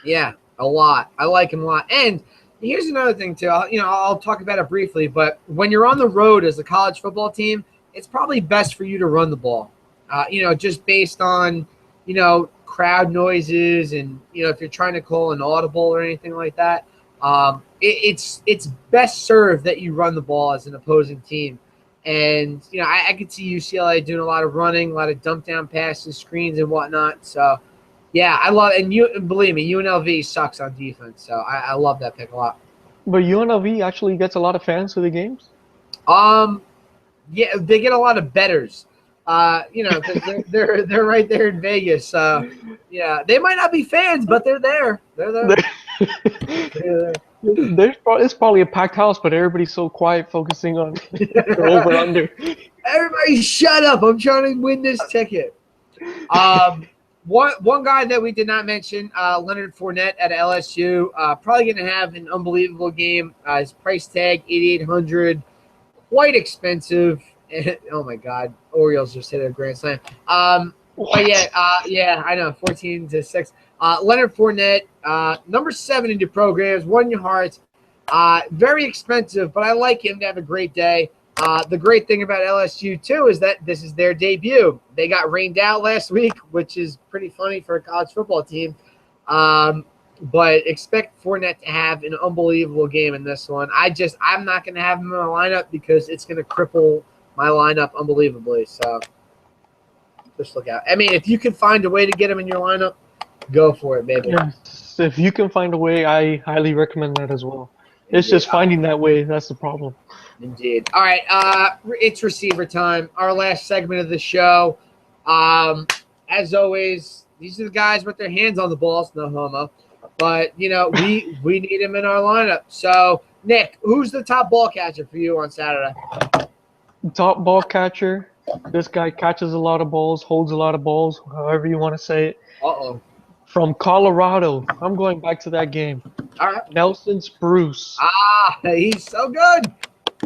Yeah, a lot. I like him a lot. And here's another thing too. I'll talk about it briefly, but when you're on the road as a college football team, it's probably best for you to run the ball. Just based on crowd noises and if you're trying to call an audible or anything like that. It's best served that you run the ball as an opposing team. And I could see UCLA doing a lot of running, a lot of dump down passes, screens, and whatnot. So. Yeah, I love and believe me, UNLV sucks on defense, so I love that pick a lot. But UNLV actually gets a lot of fans for the games? Yeah, they get a lot of bettors. Because they're right there in Vegas. Yeah, they might not be fans, but they're there. They're there. They're there. It's probably a packed house, but everybody's so quiet, focusing on the over/under. Everybody, shut up! I'm trying to win this ticket. One guy that we did not mention, Leonard Fournette at LSU, probably going to have an unbelievable game. His price tag $8,800, quite expensive. Oh my God, Orioles just hit a grand slam. But yeah, I know, 14-6. Leonard Fournette, number 7 in your programs, won your hearts. Very expensive, but I like him to have a great day. The great thing about LSU, too, is that this is their debut. They got rained out last week, which is pretty funny for a college football team. But expect Fournette to have an unbelievable game in this one. I'm not going to have him in my lineup because it's going to cripple my lineup unbelievably. So just look out. I mean, if you can find a way to get him in your lineup, go for it, baby. Yes, if you can find a way, I highly recommend that as well. It's just finding that way. That's the problem. Indeed. All right. It's receiver time. Our last segment of the show. As always, these are the guys with their hands on the balls. No homo. But, we need them in our lineup. So, Nick, who's the top ball catcher for you on Saturday? Top ball catcher. This guy catches a lot of balls, holds a lot of balls, however you want to say it. Uh-oh. From Colorado. I'm going back to that game. All right. Nelson Spruce. He's so good.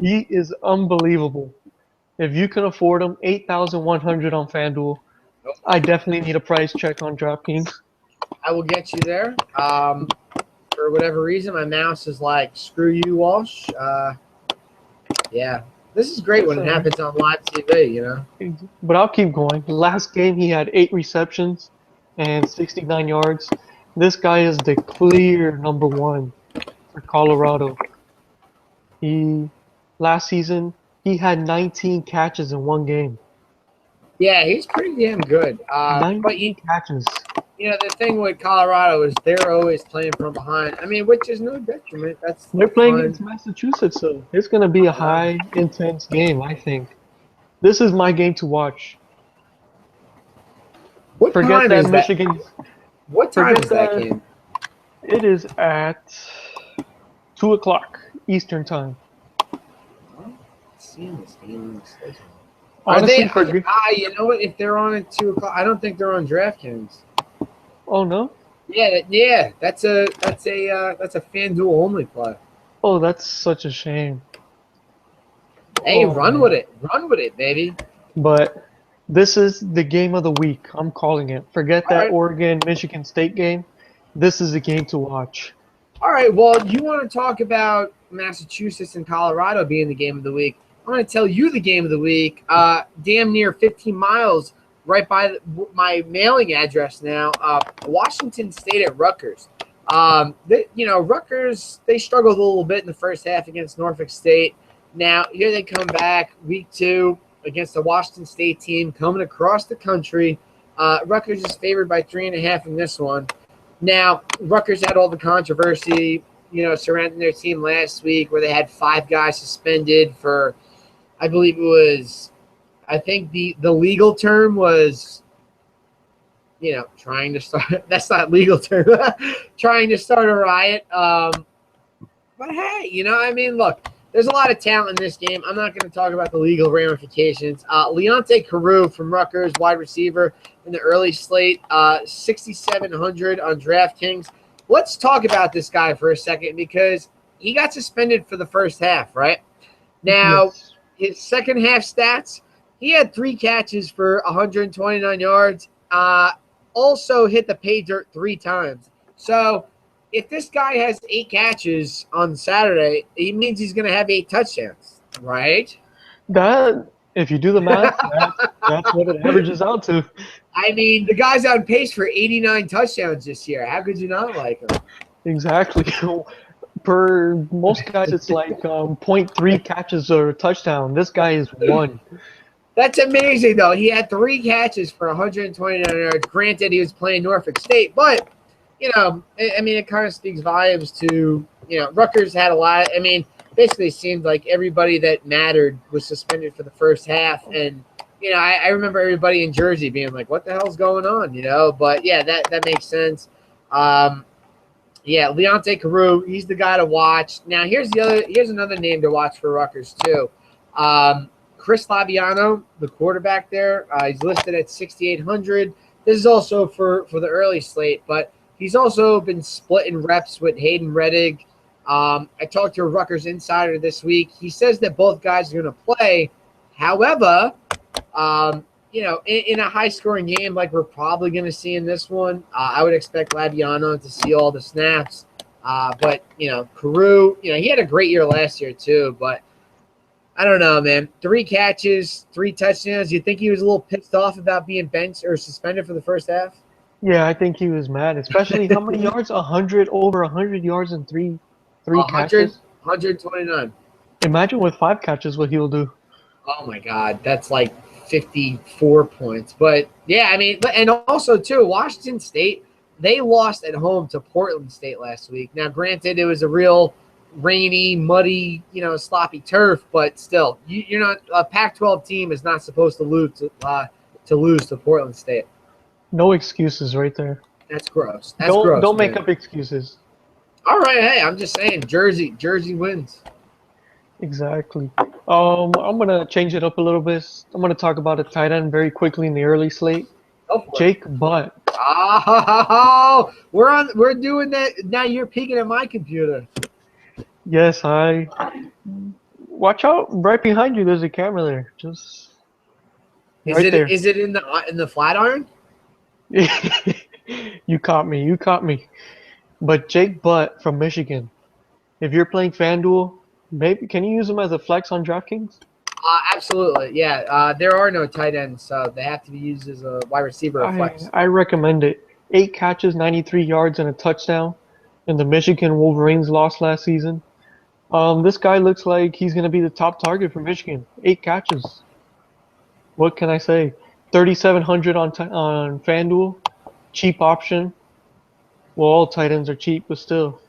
He is unbelievable. If you can afford him, $8,100 on FanDuel. Nope. I definitely need a price check on DraftKings. I will get you there. For whatever reason, my mouse is like, screw you, Walsh. Yeah. This is great when it happens on live TV, But I'll keep going. Last game, he had 8 receptions and 69 yards. This guy is the clear number 1 for Colorado. Last season, he had 19 catches in one game. Yeah, he's pretty damn good. 19 catches. The thing with Colorado is they're always playing from behind. I mean, which is no detriment. They're playing against Massachusetts, so it's going to be a high, intense game, I think. This is my game to watch. What time is Michigan. What time is that game? It is at 2 o'clock Eastern time. Seeing this game. Honestly, you know what? If they're on at 2 o'clock, I don't think they're on DraftKings. Oh no? Yeah. That's a FanDuel only play. Oh, that's such a shame. Hey, run with it, baby. But this is the game of the week. I'm calling it. Forget that Oregon-Michigan State game. This is the game to watch. All right. Well, you want to talk about Massachusetts and Colorado being the game of the week. I'm going to tell you the game of the week. Damn near 15 miles right by my mailing address now. Washington State at Rutgers. Rutgers, they struggled a little bit in the first half against Norfolk State. Now, here they come back week 2 against the Washington State team coming across the country. Rutgers is favored by 3.5 in this one. Now, Rutgers had all the controversy, surrounding their team last week where they had 5 guys suspended for, I believe it was, I think the legal term was, trying to start, that's not legal term, trying to start a riot. But hey, look, there's a lot of talent in this game. I'm not going to talk about the legal ramifications. Leonte Carew from Rutgers, wide receiver in the early slate, 6,700 on DraftKings. Let's talk about this guy for a second because he got suspended for the first half, right? Now, Yes. his second half stats, he had 3 catches for 129 yards, also hit the pay dirt 3 times. So if this guy has 8 catches on Saturday, it means he's going to have 8 touchdowns, right? That, if you do the math, that's what it averages out to. I mean, the guy's on pace for 89 touchdowns this year. How could you not like him? Exactly. Per most guys, it's like 0.3 catches or a touchdown. This guy is 1. That's amazing, though. He had 3 catches for 129 yards. Granted, he was playing Norfolk State, but, I mean, it kind of speaks volumes to, Rutgers had a lot. I mean, basically it seemed like everybody that mattered was suspended for the first half. And, I remember everybody in Jersey being like, what the hell's going on, But, yeah, that makes sense. Yeah, Leonte Carew, he's the guy to watch. Now, here's another name to watch for Rutgers, too. Chris Laviano, the quarterback there, he's listed at 6,800. This is also for the early slate, but he's also been splitting reps with Hayden Reddick. I talked to a Rutgers insider this week. He says that both guys are going to play. However, in a high-scoring game like we're probably going to see in this one, I would expect Laviano to see all the snaps. But, Carew, he had a great year last year too, but I don't know, man. 3 catches, 3 touchdowns. You think he was a little pissed off about being benched or suspended for the first half? Yeah, I think he was mad, especially how many yards? Over 100 yards and three 100, catches. 129. Imagine with 5 catches what he'll do. Oh, my God. That's like 54 points. But, yeah, I mean, and also, too, Washington State, they lost at home to Portland State last week. Now, granted, it was a real rainy, muddy, sloppy turf, but still, you're not a Pac-12 team is not supposed to lose to Portland State. No excuses right there. That's gross. Don't make up excuses. All right, hey, I'm just saying, Jersey wins. Exactly. I'm gonna change it up a little bit. I'm gonna talk about a tight end very quickly in the early slate. Jake Butt. Oh, we're doing that now. You're peeking at my computer. Yes, watch out! Right behind you, there's a camera there. Just there. Is it in the flat iron? You caught me. But Jake Butt from Michigan. If you're playing FanDuel, maybe can you use him as a flex on DraftKings? Absolutely, yeah. There are no tight ends, so they have to be used as a wide receiver or flex. I recommend it. 8 catches, 93 yards, and a touchdown. And the Michigan Wolverines lost last season. This guy looks like he's going to be the top target for Michigan. 8 catches. What can I say? 3,700 on FanDuel. Cheap option. Well, all tight ends are cheap, but still.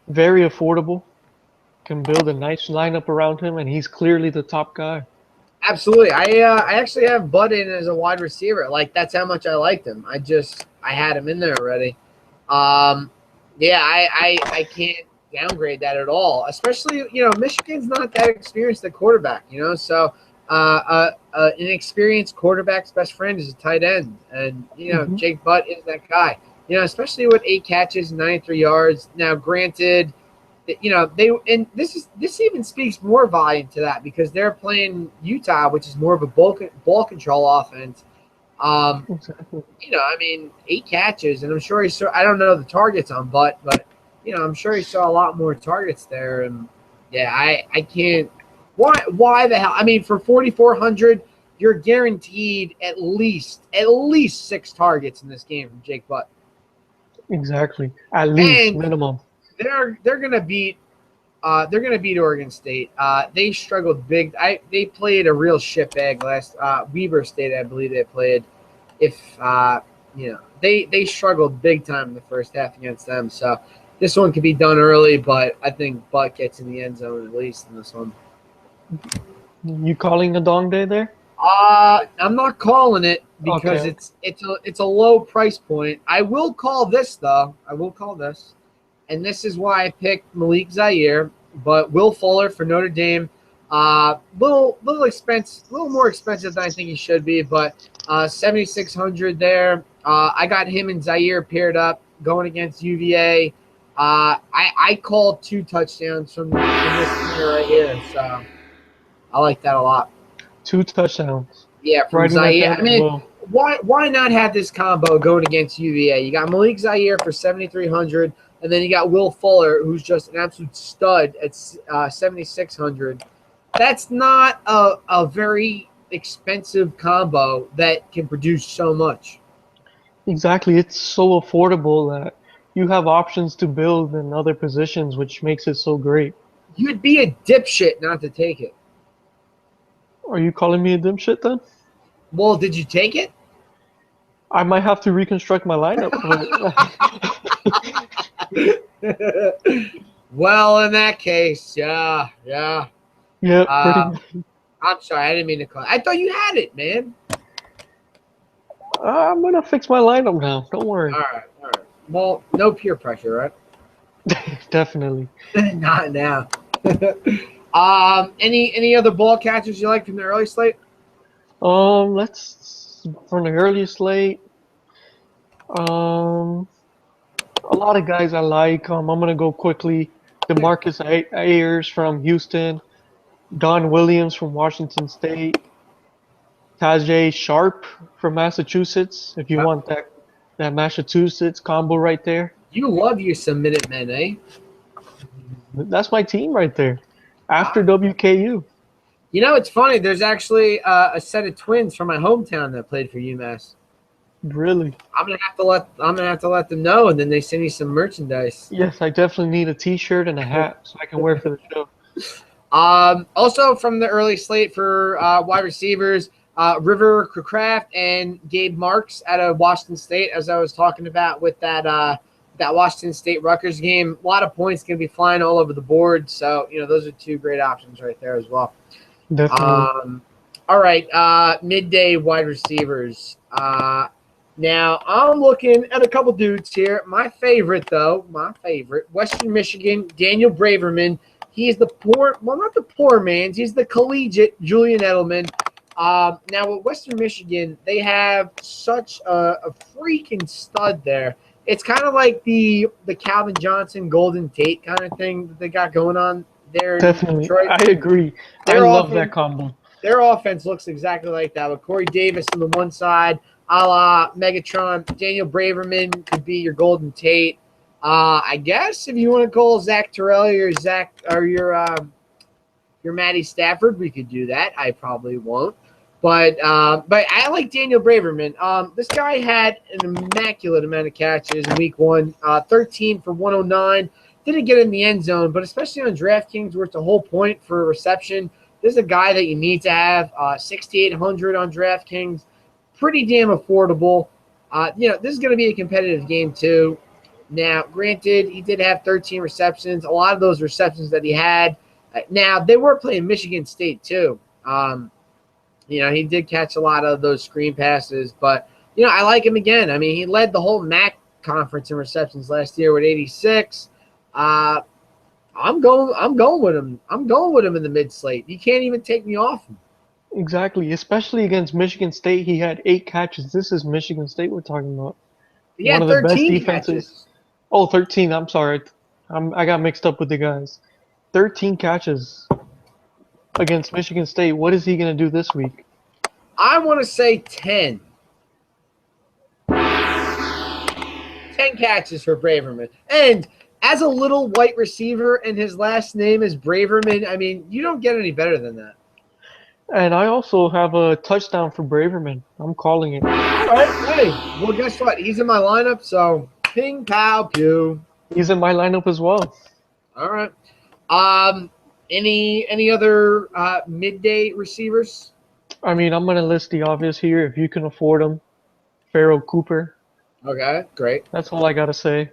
Very affordable. Can build a nice lineup around him, and he's clearly the top guy. Absolutely. I actually have Bud in as a wide receiver. Like, that's how much I liked him. I had him in there already. Yeah, I can't downgrade that at all. Especially, Michigan's not that experienced at quarterback, so an experienced quarterback's best friend is a tight end. And, Jake Butt is that guy. Especially with 8 catches, 93 yards. Now, granted, this even speaks more volume to that because they're playing Utah, which is more of a ball control offense. Exactly. I mean, 8 catches, and I'm sure he saw. I don't know the targets on Butt, but I'm sure he saw a lot more targets there. And yeah, I can't. Why the hell? I mean, for 4,400, you're guaranteed at least 6 targets in this game from Jake Butt. Exactly, at least and minimum. They're gonna beat Oregon State. They struggled big. They played a real shitbag last Weber State, I believe they played. They struggled big time in the first half against them. So this one could be done early, but I think Butt gets in the end zone at least in this one. You calling a dong day there? I'm not calling it because Okay. it's a low price point. I will call this though. And this is why I picked Malik Zaire. but Will Fuller for Notre Dame, little expense, a little more expensive than I think he should be, but 7,600 there. I got him and Zaire paired up going against UVA. I called 2 touchdowns from this player right here, so I like that a lot. 2 touchdowns. Yeah, from Writing that Zaire. down I as mean, well. why not have this combo going against UVA? You got Malik Zaire for 7,300, and then you got Will Fuller, who's just an absolute stud at 7,600. That's not a very expensive combo that can produce so much. Exactly. It's so affordable that you have options to build in other positions, which makes it so great. You'd be a dipshit not to take it. Are you calling me a dipshit then? Well, did you take it? I might have to reconstruct my lineup. Well, in that case, yeah. Yeah, pretty Uh, much. I'm sorry, I didn't mean to call. I thought you had it, man. I'm gonna fix my lineup now. Don't worry. All right. Well, no peer pressure, right? Definitely. Not now. Any other ball catchers you like from the early slate? Let's from the early slate. A lot of guys I like. I'm gonna go quickly. DeMarcus Ayers from Houston, Don Williams from Washington State, Tajay Sharp from Massachusetts. If you want that Massachusetts combo right there, You love you some Minutemen, eh? that's my team right there. After WKU. You know, it's funny. There's actually a set of twins from my hometown that played for UMass. Really? I'm gonna have to let them know, and then they send me some merchandise. Yes, I definitely need a T-shirt and a hat so I can wear for the show. Also from the early slate for wide receivers, River Craft and Gabe Marks out of Washington State, as I was talking about with that Washington State Rutgers game. A lot of points going to be flying all over the board, so those are 2 great options right there as well. Definitely. All right, midday wide receivers. Now I'm looking at a couple dudes here. My favorite, Western Michigan, Daniel Braverman. He's the not the poor man's. He's the collegiate Julian Edelman. Now with Western Michigan, they have such a freaking stud there. It's kind of like the Calvin Johnson, Golden Tate kind of thing that they got going on there in Definitely. Detroit. I agree. I love that combo. Their offense looks exactly like that. With Corey Davis on the one side, a la Megatron, Daniel Braverman could be your Golden Tate. I guess if you want to call Zach Torelli or your Matty Stafford, we could do that. I probably won't. But I like Daniel Braverman. This guy had an immaculate amount of catches in week 1, 13 for 109. Didn't get in the end zone, but especially on DraftKings, where it's a whole point for a reception, this is a guy that you need to have. 6,800 on DraftKings, pretty damn affordable. This is going to be a competitive game too. Now, granted, he did have 13 receptions. A lot of those receptions that he had, now they were playing Michigan State too. He did catch a lot of those screen passes, but I like him again. I mean, he led the whole MAC conference in receptions last year with 86. I'm going with him. I'm going with him in the mid slate. You can't even take me off him. Exactly, especially against Michigan State. He had 8 catches. This is Michigan State we're talking about. Yeah, one of the 13 best defenses. Catches. Oh, 13. I'm sorry. I got mixed up with the guys. 13 catches against Michigan State. What is he going to do this week? I want to say 10. 10 catches for Braverman. And as a little white receiver and his last name is Braverman, I mean, you don't get any better than that. And I also have a touchdown for Braverman. I'm calling it. All right. Hey, well, guess what? He's in my lineup, so ping, pow, pew. He's in my lineup as well. All right. Any other midday receivers? I mean, I'm going to list the obvious here. If you can afford them, Pharaoh Cooper. Okay, great. That's all I got to say.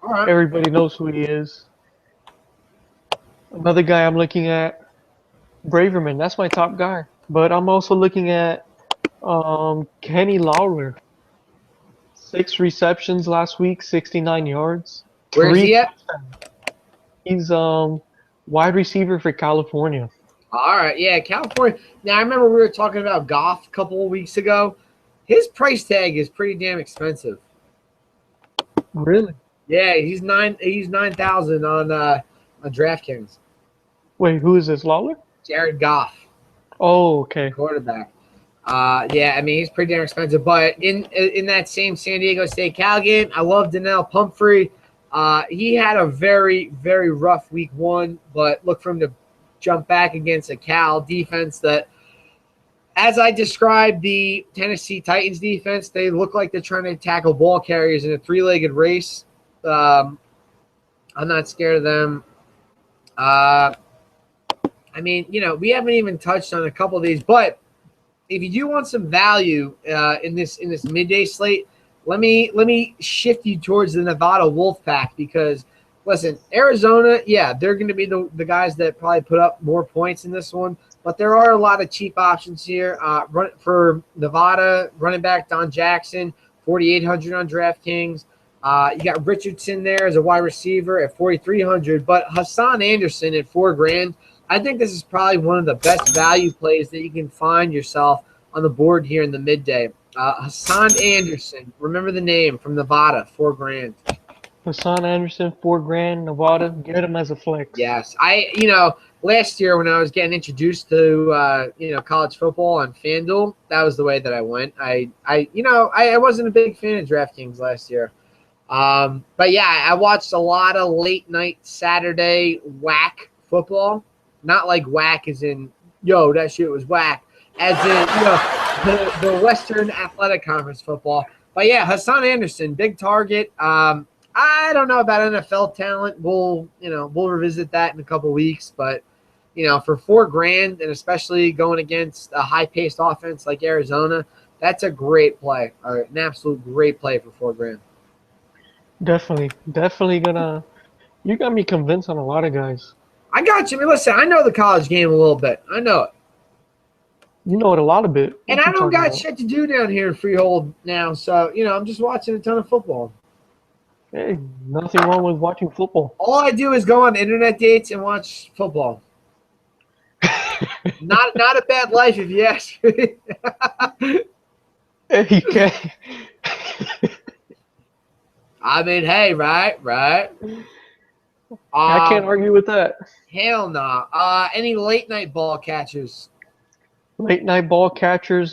All right. Everybody knows who he is. Another guy I'm looking at, Braverman. That's my top guy. But I'm also looking at Kenny Lawler. 6 receptions last week, 69 yards. Where is he at? He's Wide receiver for California. All right, yeah, California. Now I remember we were talking about Goff a couple of weeks ago. His price tag is pretty damn expensive. Really? Yeah, he's 9,000 on DraftKings. Wait, who is this, Lawler? Jared Goff, Oh, okay. quarterback. Yeah, I mean he's pretty damn expensive. But in that same San Diego State Cal game, I love Donnell Pumphrey. He had a very, very rough week one, but look for him to jump back against a Cal defense that, as I described the Tennessee Titans defense, they look like they're trying to tackle ball carriers in a three-legged race. I'm not scared of them. I mean, we haven't even touched on a couple of these, but if you do want some value in this midday slate, let me shift you towards the Nevada Wolfpack because, listen, Arizona, yeah, they're going to be the guys that probably put up more points in this one, but there are a lot of cheap options here. For Nevada, running back Don Jackson, 4,800 on DraftKings. You got Richardson there as a wide receiver at 4,300, but Hassan Anderson at $4,000. I think this is probably one of the best value plays that you can find yourself on the board here in the midday. Hassan Anderson, remember the name, from Nevada, $4,000. Hassan Anderson, $4,000, Nevada. Get him as a flex. Yes, last year when I was getting introduced to college football on FanDuel, that was the way that I went. I wasn't a big fan of DraftKings last year. But yeah, I watched a lot of late night Saturday whack football. Not like whack as in, yo, that shit was whack. As in, the Western Athletic Conference football. But yeah, Hassan Anderson, big target. I don't know about NFL talent. We'll revisit that in a couple weeks. But, for $4,000 and especially going against a high-paced offense like Arizona, that's a great play. An absolute great play for $4,000. Definitely gonna. You got me convinced on a lot of guys. I got you. I mean, listen, I know the college game a little bit. I know it. You know it a lot of bit. And I don't got shit to do down here in Freehold now, so I'm just watching a ton of football. Hey, nothing wrong with watching football. All I do is go on internet dates and watch football. Not a bad life if you ask me. Okay. I mean, hey, right. I can't argue with that. Hell no. Any late night ball catchers? Late night ball catchers.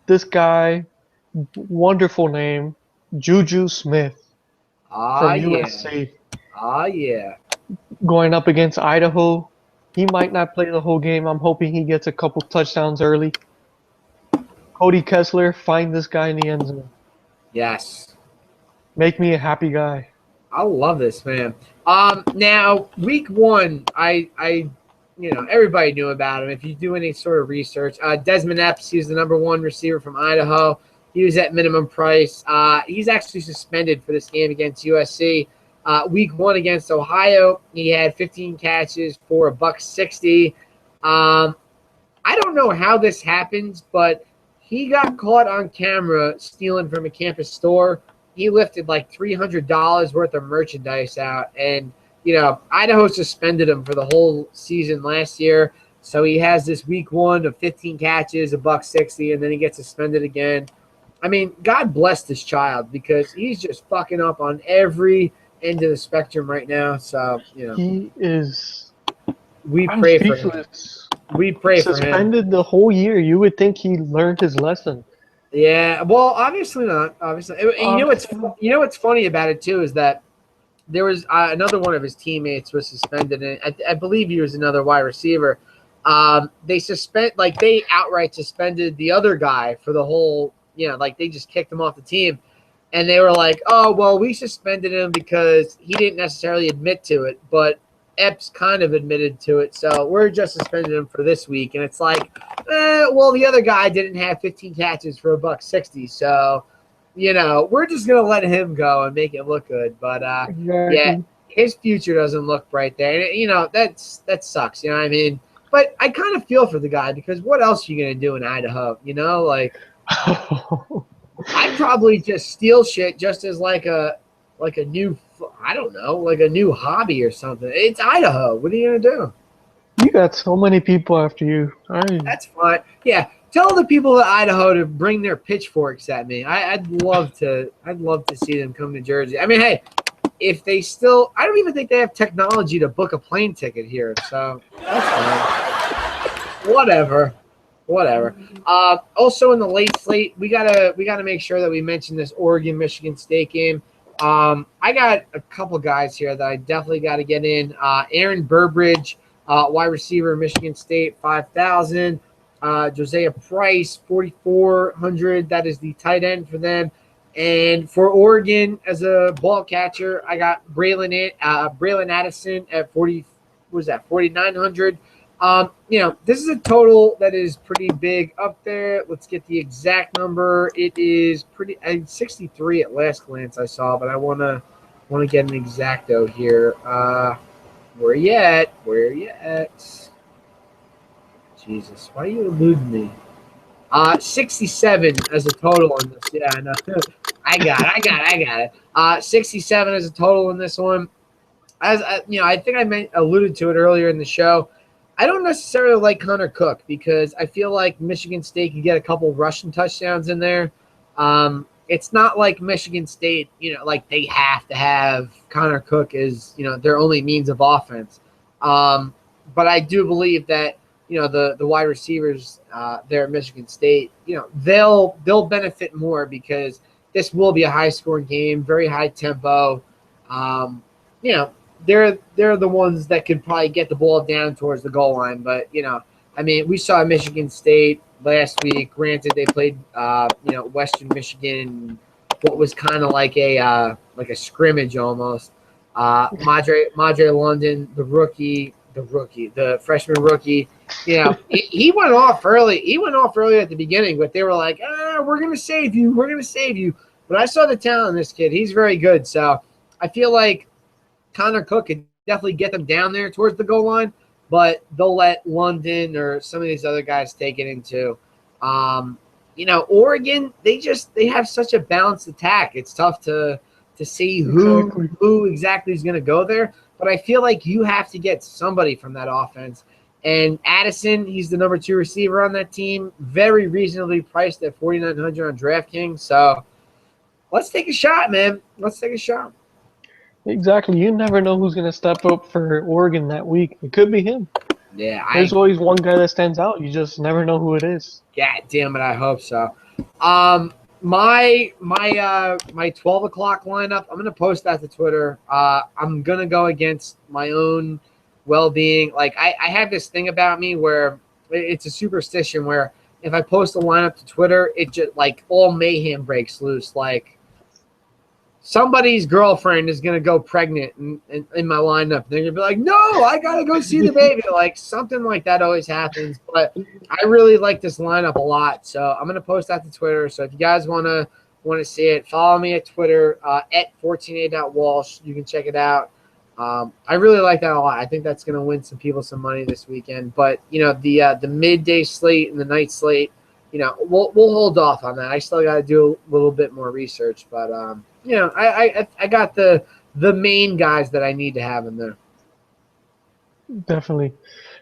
This guy, wonderful name, Juju Smith from USC. Yeah. Going up against Idaho. He might not play the whole game. I'm hoping he gets a couple touchdowns early. Cody Kessler, find this guy in the end zone. Yes. Make me a happy guy. I love this, man. Now, week one, I everybody knew about him. If you do any sort of research, Desmond Epps, he's the number one receiver from Idaho. He was at minimum price. He's actually suspended for this game against USC. Week one against Ohio, he had 15 catches for $160. I don't know how this happens, but he got caught on camera stealing from a campus store. He lifted like $300 worth of merchandise out, and Idaho suspended him for the whole season last year. So he has this week one of 15 catches, $160, and then he gets suspended again. I mean, God bless this child because he's just fucking up on every end of the spectrum right now. So he is. We pray for him. We pray for him. Suspended the whole year. You would think he learned his lesson. Yeah, well, obviously not. Obviously, what's funny about it too is that there was another one of his teammates was suspended, and I believe he was another wide receiver. They outright suspended the other guy for the whole. They just kicked him off the team, and they were like, "Oh, well, we suspended him because he didn't necessarily admit to it, but Epps kind of admitted to it, so we're just suspending him for this week." And it's like, well, the other guy didn't have 15 catches for $160, so we're just gonna let him go and make it look good. But exactly. Yeah, his future doesn't look bright there. That sucks. You know what I mean? But I kind of feel for the guy because what else are you gonna do in Idaho? I'd probably just steal shit just as like a like a new, I don't know, like a new hobby or something. It's Idaho. What are you gonna do? You got so many people after you. That's fine. Yeah, tell the people of Idaho to bring their pitchforks at me. I'd love to. I'd love to see them come to Jersey. I mean, hey, if they still, I don't even think they have technology to book a plane ticket here. So that's fine. Whatever. Whatever. Also in the late slate, we gotta make sure that we mention this Oregon Michigan State game. I got a couple guys here that I definitely got to get in. Aaron Burbridge, wide receiver, Michigan State, 5,000. Josiah Price, 4,400. That is the tight end for them. And for Oregon as a ball catcher, I got Braylon Addison at 40. What was that? 4,900. This is a total that is pretty big up there. Let's get the exact number. It is 63 at last glance I saw, but I wanna get an exacto here. Where you at? Where you at? Jesus, why are you eluding me? 67 as a total on this. Yeah, I know. I got it. 67 as a total in this one. As I think I alluded to it earlier in the show. I don't necessarily like Connor Cook because I feel like Michigan State could get a couple rushing touchdowns in there. It's not like Michigan State, like they have to have Connor Cook as, their only means of offense. But I do believe that, the wide receivers there at Michigan State, they'll benefit more because this will be a high-scoring game, very high tempo. They're the ones that could probably get the ball down towards the goal line. But, we saw Michigan State last week. Granted, they played, Western Michigan, what was kind of like a scrimmage almost. Madre London, the freshman rookie, he went off early. He went off early at the beginning, but they were like, we're going to save you. We're going to save you. But I saw the talent in this kid. He's very good. So I feel like Connor Cook could definitely get them down there towards the goal line, but they'll let London or some of these other guys take it into. Oregon, they have such a balanced attack. It's tough to see who exactly is going to go there, but I feel like you have to get somebody from that offense. And Addison, he's the number 2 receiver on that team, very reasonably priced at 4,900 on DraftKings. So let's take a shot, man. Let's take a shot. Exactly. You never know who's going to step up for Oregon that week. It could be him. Yeah, there's always one guy that stands out. You just never know who it is. Yeah, damn it, I hope so. My 12 o'clock lineup, I'm gonna post that to Twitter. I'm gonna go against my own well-being. Like I have this thing about me where it's a superstition where if I post a lineup to Twitter, it just like all mayhem breaks loose. Like somebody's girlfriend is going to go pregnant in my lineup. They're going to be like, no, I got to go see the baby. Like something like that always happens. But I really like this lineup a lot. So I'm going to post that to Twitter. So if you guys want to see it, follow me at Twitter at 14a.walsh. You can check it out. I really like that a lot. I think that's going to win some people some money this weekend. But, the midday slate and the night slate, we'll hold off on that. I still got to do a little bit more research. But, I got the main guys that I need to have in there. Definitely.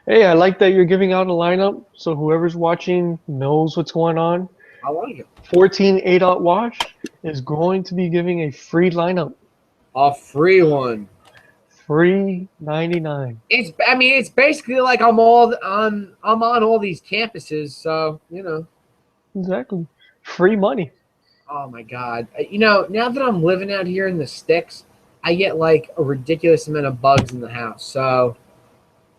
Hey, I like that you're giving out a lineup so whoever's watching knows what's going on. I like it. 14a.wash is going to be giving a free lineup. A free one. Free 99. It's basically like I'm on all these campuses, so Exactly. Free money. Oh my God. Now that I'm living out here in the sticks, I get like a ridiculous amount of bugs in the house. So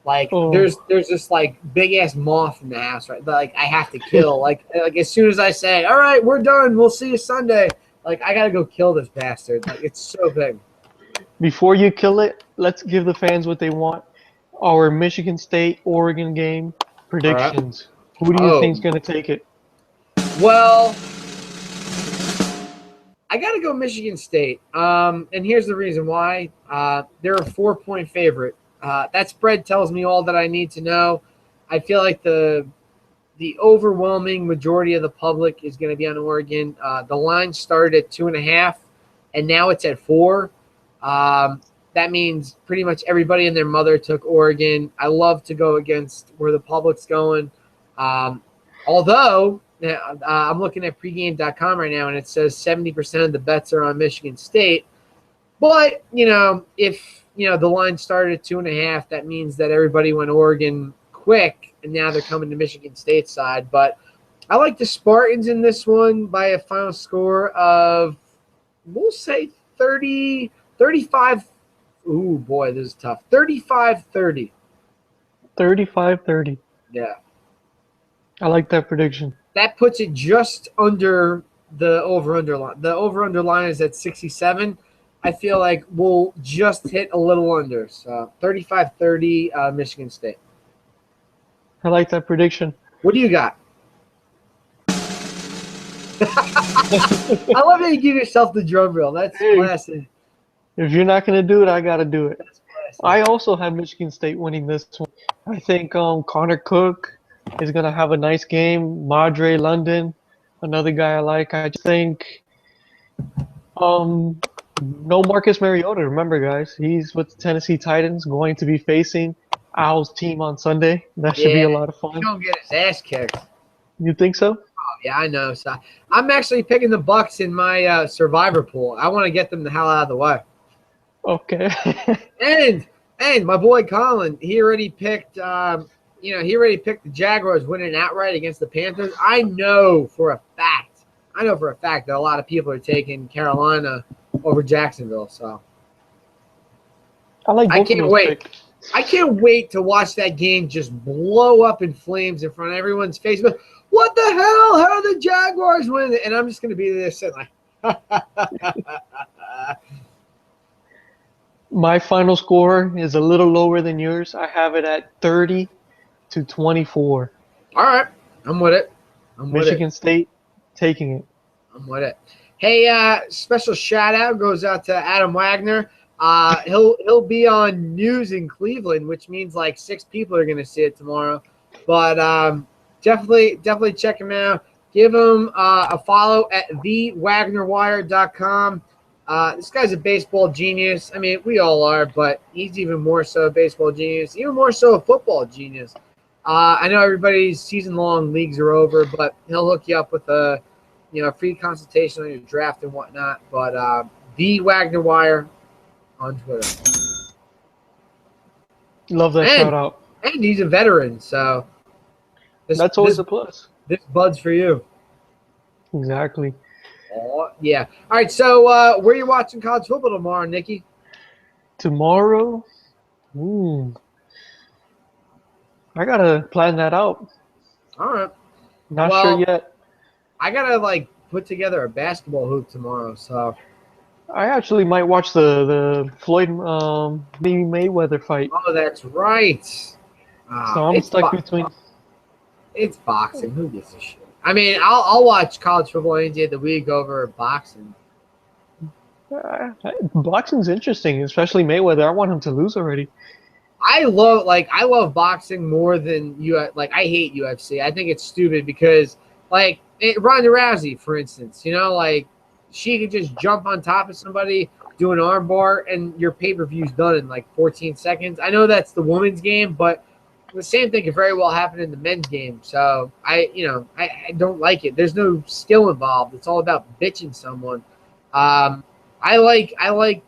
like there's this like big ass moth in the house, right? Like I have to kill. like as soon as I say, all right, we're done, we'll see you Sunday. Like I gotta go kill this bastard. Like it's so big. Before you kill it, let's give the fans what they want. Our Michigan State Oregon game predictions. Right. Who do you think's gonna take it? Well, I got to go Michigan State. And here's the reason why. They're a 4-point favorite. That spread tells me all that I need to know. I feel like the overwhelming majority of the public is going to be on Oregon. The line started at 2.5. and now it's at 4. That means pretty much everybody and their mother took Oregon. I love to go against where the public's going. Although I'm looking at pregame.com right now, and it says 70% of the bets are on Michigan State. But, if, the line started at 2.5, that means that everybody went Oregon quick, and now they're coming to Michigan State's side. But I like the Spartans in this one by a final score of, we'll say 35. Ooh, boy, this is tough. 35-30. 35-30. Yeah. I like that prediction. That puts it just under the over-under line. The over-under line is at 67. I feel like we'll just hit a little under. So 35-30 Michigan State. I like that prediction. What do you got? I love how you give yourself the drum roll. That's classic. If you're not going to do it, I got to do it. I also have Michigan State winning this one. I think Connor Cook is going to have a nice game. Madre London, another guy I like. I just think no Marcus Mariota. Remember, guys, he's with the Tennessee Titans, going to be facing Owl's team on Sunday. That should be a lot of fun. He's going to get his ass kicked. You think so? Oh, yeah, I know. So I'm actually picking the Bucks in my survivor pool. I want to get them the hell out of the way. Okay. and my boy Colin, he already picked the Jaguars winning outright against the Panthers. I know for a fact that a lot of people are taking Carolina over Jacksonville. So I can't wait. I can't wait to watch that game just blow up in flames in front of everyone's face. But what the hell? How are the Jaguars winning? And I'm just going to be there sitting like, My final score is a little lower than yours. I have it at 30-24. All right. I'm with it. Michigan State taking it. I'm with it. Hey, special shout out goes out to Adam Wagner. He'll be on News in Cleveland, which means like 6 people are going to see it tomorrow. But definitely check him out. Give him a follow at thewagnerwire.com. This guy's a baseball genius. I mean, we all are, but he's even more so a baseball genius, even more so a football genius. I know everybody's season-long leagues are over, but he'll hook you up with a free consultation on your draft and whatnot. But the Wagner Wire on Twitter. Love that shout out. And he's a veteran, so that's always a plus. This bud's for you. Exactly. Oh, yeah. All right, so where are you watching college football tomorrow, Nikki? Tomorrow? I got to plan that out. All right. Not sure yet. I got to, put together a basketball hoop tomorrow, so. I actually might watch the Floyd Mayweather fight. Oh, that's right. So I'm stuck between. It's boxing. Who gives a shit? I mean, I'll watch college football any day of the week over boxing. Boxing's interesting, especially Mayweather. I want him to lose already. I love boxing more than I hate UFC. I think it's stupid because Ronda Rousey, for instance, she could just jump on top of somebody, do an arm bar, and your pay-per-view's done in 14 seconds. I know that's the women's game, but the same thing could very well happen in the men's game. So I don't like it. There's no skill involved. It's all about bitching someone. I like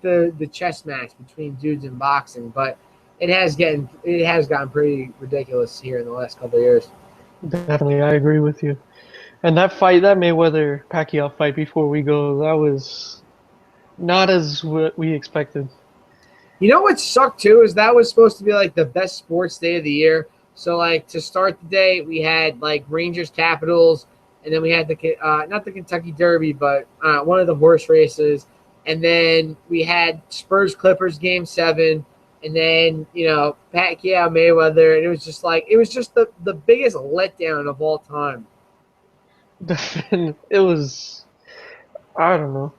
the chess match between dudes in boxing, but it has gotten pretty ridiculous here in the last couple of years. Definitely, I agree with you. And that Mayweather-Pacquiao fight before we go, that was not as what we expected. You know what sucked too is that was supposed to be the best sports day of the year. So to start the day, we had Rangers Capitals, and then we had not the Kentucky Derby, but one of the horse races, and then we had Spurs Clippers Game 7, and then Pacquiao Mayweather, and it was just the biggest letdown of all time. It was, I don't know.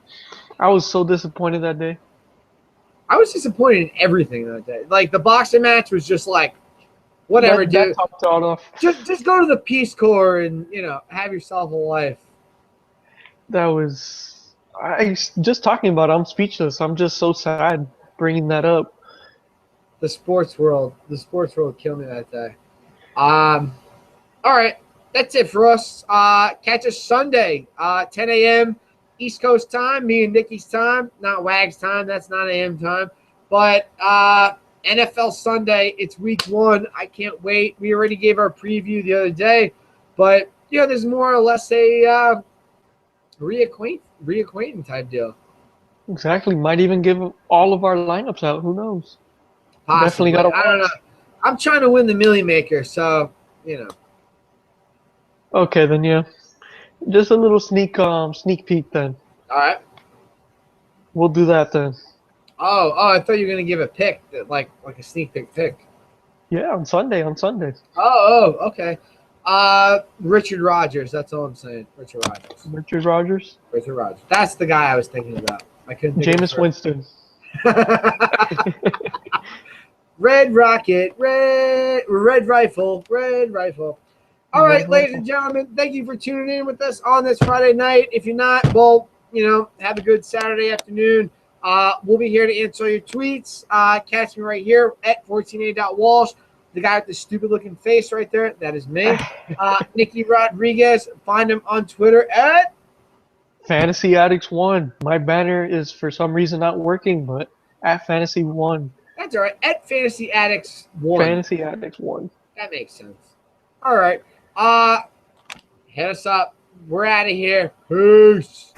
I was so disappointed that day. I was disappointed in everything that day. The boxing match was just whatever, dude. That topped it all off. Just go to the Peace Corps and have yourself a life. That was, Just talking about it, I'm speechless. I'm just so sad bringing that up. The sports world killed me that day. All right, that's it for us. Catch us Sunday, 10 a.m. East Coast time, me and Nikki's time, not Wag's time. That's not AM time. But NFL Sunday, it's week 1. I can't wait. We already gave our preview the other day, but there's more or less a reacquainting type deal. Exactly. Might even give all of our lineups out. Who knows? Possibly. Definitely got to watch. I don't know. I'm trying to win the Million Maker, so Okay, then yeah. Just a little sneak peek then. All right. We'll do that then. Oh, I thought you were gonna give a pick, like a sneak pick. Yeah, on Sunday. Okay. Richard Rodgers. That's all I'm saying. Richard Rodgers. That's the guy I was thinking about. I couldn't think Jameis Winston. Red Rocket, red rifle. All right, ladies and gentlemen, thank you for tuning in with us on this Friday night. If you're not, well, have a good Saturday afternoon. We'll be here to answer your tweets. Catch me right here at 14a.walsh. The guy with the stupid-looking face right there, that is me. Nicky Rodriguez, find him on Twitter at Fantasy Addicts 1. My banner is for some reason not working, but at Fantasy 1. That's all right. At Fantasy Addicts 1. Fantasy Addicts 1. That makes sense. All right. Hit us up. We're out of here. Peace.